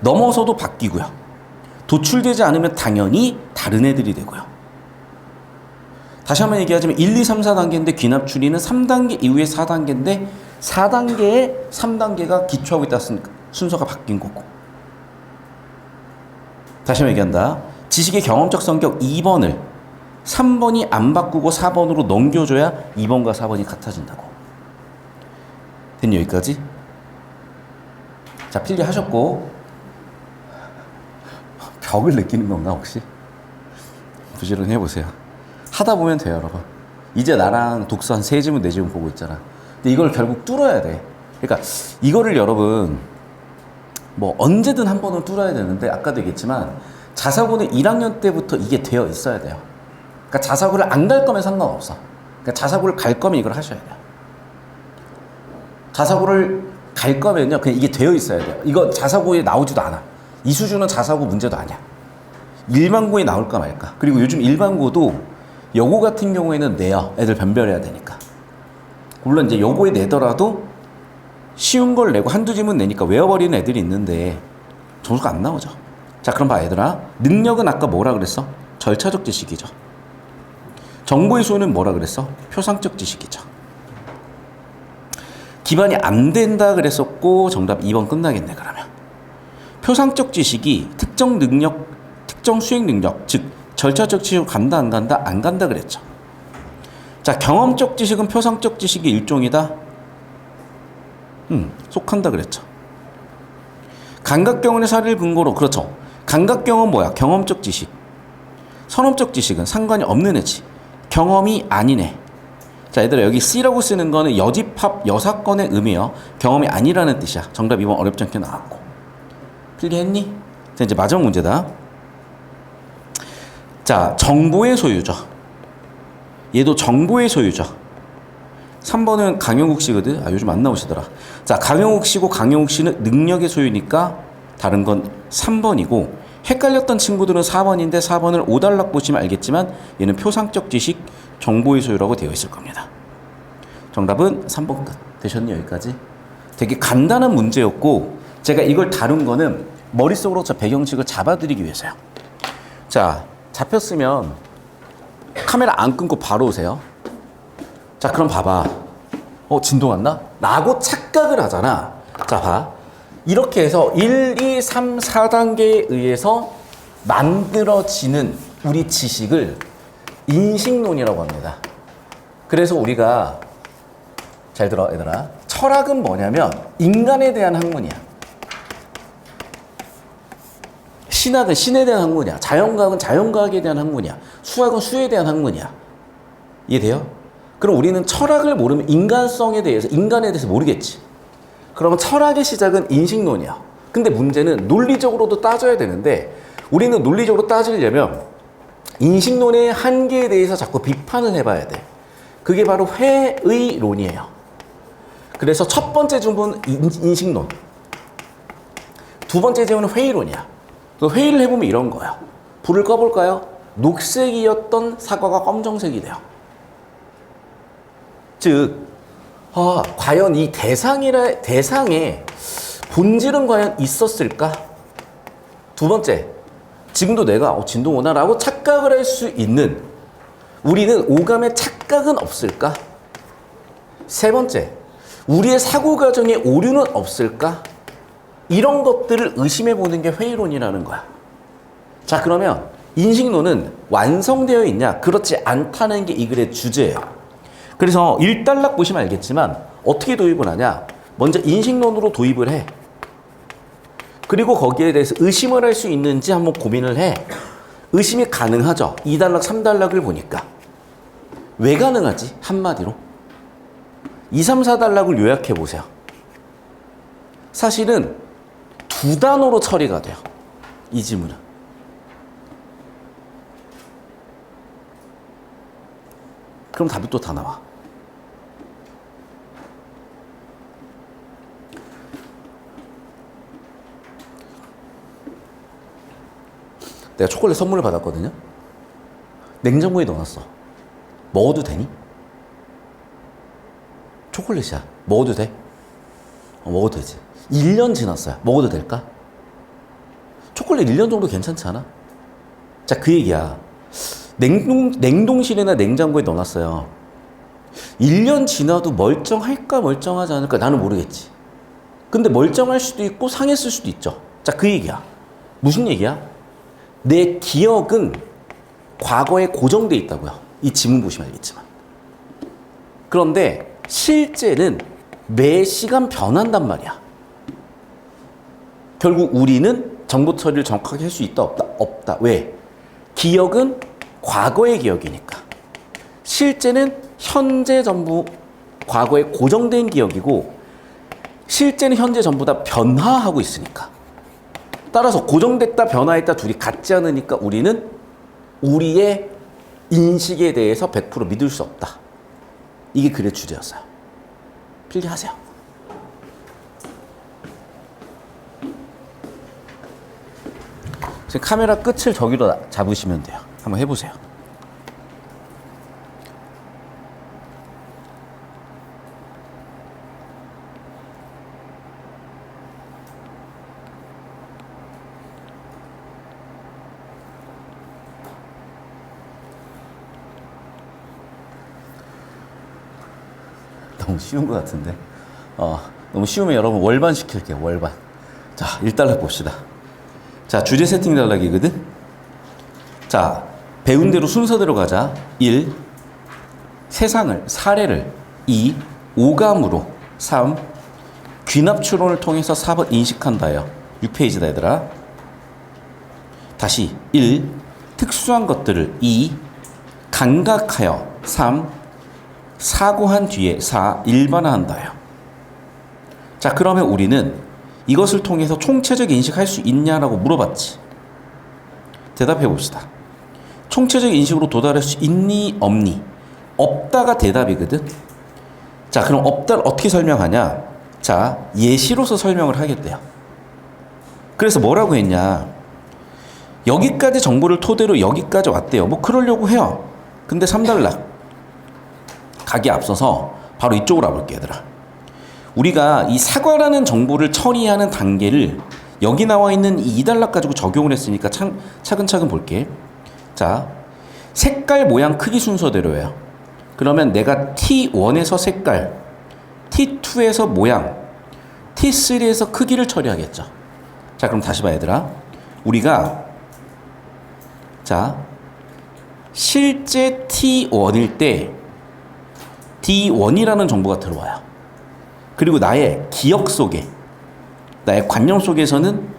넘어서도 바뀌고요. 도출되지 않으면 당연히 다른 애들이 되고요. 다시 한번 얘기하자면 1, 2, 3, 4단계인데 귀납 추리는 3단계 이후에 4단계인데 4단계에 3단계가 기초하고 있다 순서가 바뀐 거고. 다시 한번 얘기한다. 지식의 경험적 성격 2번을 3번이 안 바꾸고 4번으로 넘겨줘야 2번과 4번이 같아진다고. 됐니, 여기까지? 자, 필기하셨고 벽을 느끼는 건가 혹시? 부지런히 해보세요. 하다 보면 돼요, 여러분. 이제 나랑 독서 한 3지문 4지문 보고 있잖아. 근데 이걸 결국 뚫어야 돼. 그러니까 이거를 여러분 뭐 언제든 한 번은 뚫어야 되는데, 아까도 얘기했지만 자사고는 1학년 때부터 이게 되어 있어야 돼요. 그러니까 자사고를 안 갈 거면 상관없어. 그러니까 자사고를 갈 거면 이걸 하셔야 돼요. 자사고를 갈 거면요, 그냥 이게 되어 있어야 돼요. 이거 자사고에 나오지도 않아. 이 수준은 자사고 문제도 아니야. 일반고에 나올까 말까. 그리고 요즘 일반고도 여고 같은 경우에는 내요. 애들 변별해야 되니까. 물론 이제 여고에 내더라도 쉬운 걸 내고 한두 지문 내니까 외워버리는 애들이 있는데 점수가 안 나오죠. 자, 그럼 봐, 얘들아. 능력은 아까 뭐라 그랬어? 절차적 지식이죠. 정보의 소유는 뭐라 그랬어? 표상적 지식이죠. 기반이 안 된다 그랬었고 정답 2번 끝나겠네. 그러면 표상적 지식이 특정 능력, 특정 수행 능력, 즉 절차적 지식으로 간다 안 간다? 안 간다 그랬죠. 자, 경험적 지식은 표상적 지식의 일종이다? 속한다 그랬죠. 감각경험의 사례를 근거로, 그렇죠. 감각경험 뭐야? 경험적 지식. 선험적 지식은 상관이 없는 애지. 경험이 아닌 애. 자, 얘들아, 여기 C라고 쓰는 거는 여집합 여사건의 의미예요. 경험이 아니라는 뜻이야. 정답 2번 어렵지 않게 나왔고. 필기했니? 자, 이제 마지막 문제다. 자, 정보의 소유죠. 얘도 정보의 소유죠. 3번은 강영욱 씨거든. 아, 요즘 안 나오시더라. 자, 강영욱 씨고 강영욱 씨는 능력의 소유니까 다른 건 3번이고, 헷갈렸던 친구들은 4번인데 4번을 5단락 보시면 알겠지만 얘는 표상적 지식, 정보의 소유라고 되어 있을 겁니다. 정답은 3번 끝. 되셨니, 여기까지? 되게 간단한 문제였고, 제가 이걸 다룬 거는 머릿속으로 저 배경식을 잡아드리기 위해서요. 자, 잡혔으면 카메라 안 끊고 바로 오세요. 자, 그럼 봐봐. 진동 왔나? 라고 착각을 하잖아. 자, 봐. 이렇게 해서 1, 2, 3, 4단계에 의해서 만들어지는 우리 지식을 인식론이라고 합니다. 그래서 우리가, 잘 들어 얘들아, 철학은 뭐냐면 인간에 대한 학문이야. 신학은 신에 대한 학문이야. 자연과학은 자연과학에 대한 학문이야. 수학은 수에 대한 학문이야. 이해돼요? 그럼 우리는 철학을 모르면 인간성에 대해서, 인간에 대해서 모르겠지. 그러면 철학의 시작은 인식론이야. 근데 문제는 논리적으로도 따져야 되는데, 우리는 논리적으로 따지려면 인식론의 한계에 대해서 자꾸 비판을 해봐야 돼. 그게 바로 회의론이에요. 그래서 첫 번째 질문은 인식론, 두 번째 질문은 회의론이야. 회의를 해보면 이런 거야. 불을 꺼볼까요? 녹색이었던 사과가 검정색이 돼요. 즉, 과연 이 대상의 본질은 과연 있었을까? 두 번째, 지금도 내가 진동오나라고 착각을 할 수 있는 우리는 오감의 착각은 없을까? 세 번째, 우리의 사고 과정에 오류는 없을까? 이런 것들을 의심해 보는 게 회의론이라는 거야. 자, 그러면 인식론은 완성되어 있냐? 그렇지 않다는 게 이 글의 주제예요. 그래서 1단락 보시면 알겠지만 어떻게 도입을 하냐? 먼저 인식론으로 도입을 해. 그리고 거기에 대해서 의심을 할 수 있는지 한번 고민을 해. 의심이 가능하죠. 2단락, 3단락을 보니까. 왜 가능하지? 한마디로. 2, 3, 4단락을 요약해 보세요. 사실은 두 단어로 처리가 돼요. 이 지문은. 그럼 답이 또 다 나와. 내가 초콜릿 선물을 받았거든요. 냉장고에 넣어놨어. 먹어도 되니? 초콜릿이야. 먹어도 돼? 먹어도 되지. 1년 지났어요. 먹어도 될까? 초콜릿 1년 정도 괜찮지 않아? 자, 그 얘기야. 냉동실이나 냉장고에 넣어놨어요. 1년 지나도 멀쩡할까 멀쩡하지 않을까 나는 모르겠지. 근데 멀쩡할 수도 있고 상했을 수도 있죠. 자, 그 얘기야. 무슨 얘기야? 내 기억은 과거에 고정돼 있다고요. 이 지문 보시면 알겠지만. 그런데 실제는 매 시간 변한단 말이야. 결국 우리는 정보 처리를 정확하게 할 수 있다 없다? 없다. 왜? 기억은 과거의 기억이니까. 실제는 현재 전부 과거에 고정된 기억이고 실제는 현재 전부 다 변화하고 있으니까. 따라서 고정됐다 변화했다 둘이 같지 않으니까 우리는 우리의 인식에 대해서 100% 믿을 수 없다. 이게 글의 주제였어요. 필기하세요. 지금 카메라 끝을 저기로 잡으시면 돼요. 한번 해보세요. 너무 쉬운 것 같은데. 너무 쉬우면 여러분 월반 시킬게요. 월반. 자, 1단락 봅시다. 자, 주제 세팅 단락이거든. 자, 배운 대로 순서대로 가자. 1. 세상을, 사례를. 2. 오감으로. 3. 귀납 추론을 통해서 4번 인식한다요. 6페이지다 얘들아. 다시 1. 특수한 것들을. 2. 감각하여. 3. 사고한 뒤에. 4. 일반화한다요. 자, 그러면 우리는 이것을 통해서 총체적 인식할 수 있냐라고 물어봤지. 대답해 봅시다. 총체적 인식으로 도달할 수 있니 없니? 없다가 대답이거든. 자, 그럼 없다를 어떻게 설명하냐? 자, 예시로서 설명을 하겠대요. 그래서 뭐라고 했냐? 여기까지 정보를 토대로 여기까지 왔대요. 뭐 그러려고 해요. 근데 3단락 가기 앞서서 바로 이쪽으로 와볼게 얘들아. 우리가 이 사과라는 정보를 처리하는 단계를 여기 나와 있는 이 2단락 가지고 적용을 했으니까 차근차근 볼게. 자, 색깔, 모양, 크기 순서대로예요. 그러면 내가 T1에서 색깔, T2에서 모양, T3에서 크기를 처리하겠죠. 자, 그럼 다시 봐 얘들아. 우리가 자, 실제 T1일 때 D1이라는 정보가 들어와요. 그리고 나의 기억 속에, 나의 관념 속에서는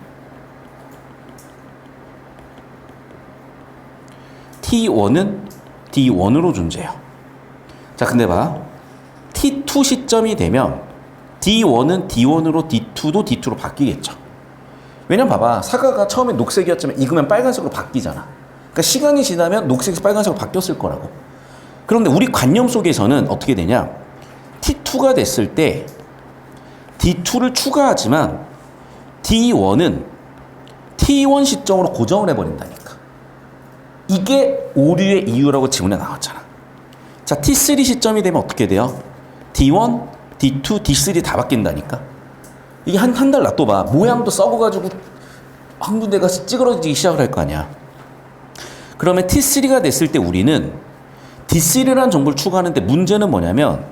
T1은 D1으로 존재해요. 자, 근데 봐. T2 시점이 되면 D1은 D1으로 D2도 D2로 바뀌겠죠. 왜냐면 봐봐. 사과가 처음에 녹색이었지만 익으면 빨간색으로 바뀌잖아. 그러니까 시간이 지나면 녹색에서 빨간색으로 바뀌었을 거라고. 그런데 우리 관념 속에서는 어떻게 되냐? T2가 됐을 때 D2를 추가하지만 D1은 T1 시점으로 고정을 해버린다니까. 이게 오류의 이유라고 지문에 나왔잖아. 자, T3 시점이 되면 어떻게 돼요? D1, D2, D3 다 바뀐다니까. 이게 한 달 놔둬봐. 모양도 썩어가지고 한 군데가 찌그러지기 시작을 할 거 아니야. 그러면 T3가 됐을 때 우리는 D3라는 정보를 추가하는데 문제는 뭐냐면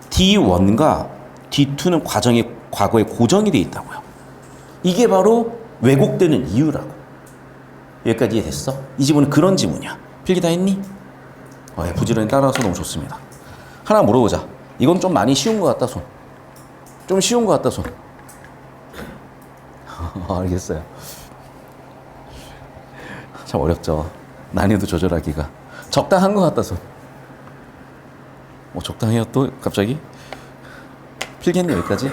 D1과 D2는 과거에 고정이 돼 있다고요. 이게 바로 왜곡되는 이유라고. 여기까지 이해됐어? 이 지문은 그런 지문이야. 필기 다 했니? 부지런히 따라와서 너무 좋습니다. 하나 물어보자. 이건 좀 많이 쉬운 것 같다, 손. 좀 쉬운 것 같다, 손. 알겠어요. 참 어렵죠. 난이도 조절하기가. 적당한 것 같다, 손. 적당해요, 또 갑자기? 필기했네, 여기까지?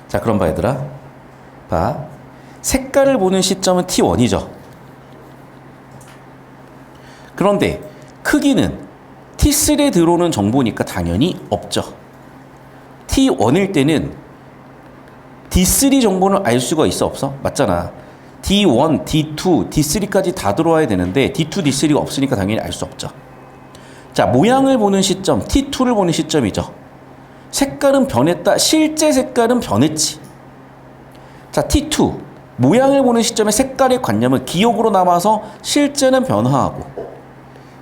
자, 그럼 봐, 얘들아. 봐. 색깔을 보는 시점은 T1이죠. 그런데 크기는 T3에 들어오는 정보니까 당연히 없죠. T1일 때는 D3 정보를 알 수가 있어, 없어? 맞잖아. D1, D2, D3까지 다 들어와야 되는데 D2, D3가 없으니까 당연히 알 수 없죠. 자, 모양을 보는 시점, T2를 보는 시점이죠. 색깔은 변했다. 실제 색깔은 변했지. 자, T2. 모양을 보는 시점에 색깔의 관념은 기억으로 남아서 실제는 변화하고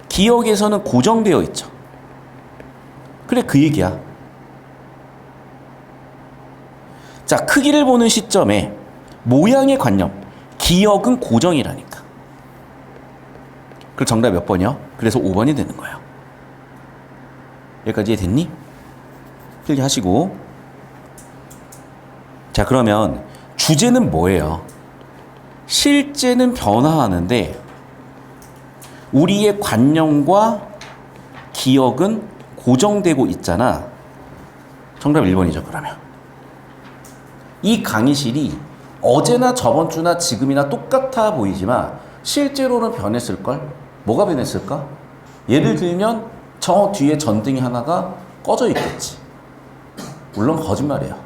기억에서는 고정되어 있죠. 그래, 그 얘기야. 자, 크기를 보는 시점에 모양의 관념, 기억은 고정이라니까. 그럼 정답 몇 번이요? 그래서 5번이 되는 거예요. 여기까지 이해됐니? 필기하시고. 자, 그러면 주제는 뭐예요? 실제는 변화하는데 우리의 관념과 기억은 고정되고 있잖아. 정답 1번이죠, 그러면. 이 강의실이 어제나 저번 주나 지금이나 똑같아 보이지만 실제로는 변했을걸? 뭐가 변했을까? 예를 들면 저 뒤에 전등이 하나가 꺼져 있겠지. 물론 거짓말이에요.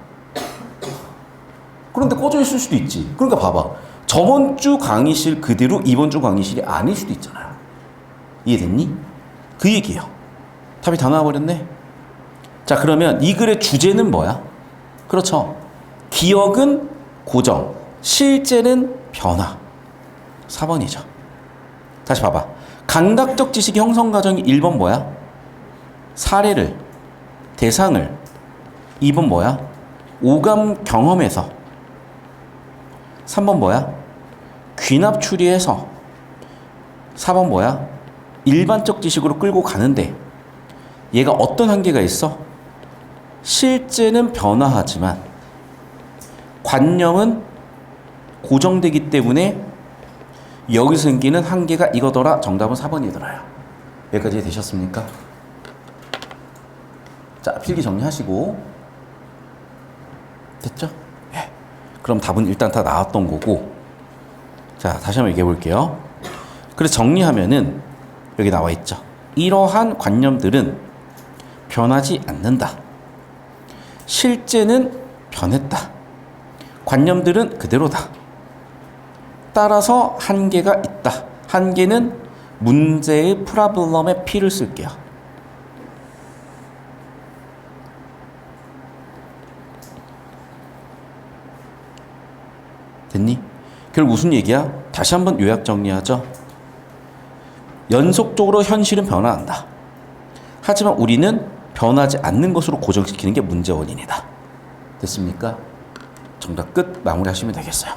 그런데 꺼져 있을 수도 있지. 그러니까 봐봐. 저번 주 강의실 그대로 이번 주 강의실이 아닐 수도 있잖아요. 이해됐니? 그 얘기예요. 답이 다 나와버렸네. 자, 그러면 이 글의 주제는 뭐야? 그렇죠. 기억은 고정, 실제는 변화. 4번이죠. 다시 봐봐. 감각적 지식의 형성 과정이 1번 뭐야? 사례를, 대상을. 2번 뭐야? 오감 경험에서. 3번 뭐야? 귀납 추리해서. 4번 뭐야? 일반적 지식으로 끌고 가는데 얘가 어떤 한계가 있어? 실제는 변화하지만 관념은 고정되기 때문에 여기서 생기는 한계가 이거더라. 정답은 4번이더라요. 여기까지 되셨습니까? 자, 필기 정리하시고. 됐죠? 네. 그럼 답은 일단 다 나왔던 거고. 자, 다시 한번 얘기해 볼게요. 그래서 정리하면은 여기 나와 있죠. 이러한 관념들은 변하지 않는다. 실제는 변했다. 관념들은 그대로다. 따라서 한계가 있다. 한계는 문제의 프라블럼에 P를 쓸게요. 됐니? 결국 무슨 얘기야? 다시 한번 요약 정리하죠. 연속적으로 현실은 변화한다. 하지만 우리는 변하지 않는 것으로 고정시키는 게 문제 원인이다. 됐습니까? 정답 끝. 마무리하시면 되겠어요.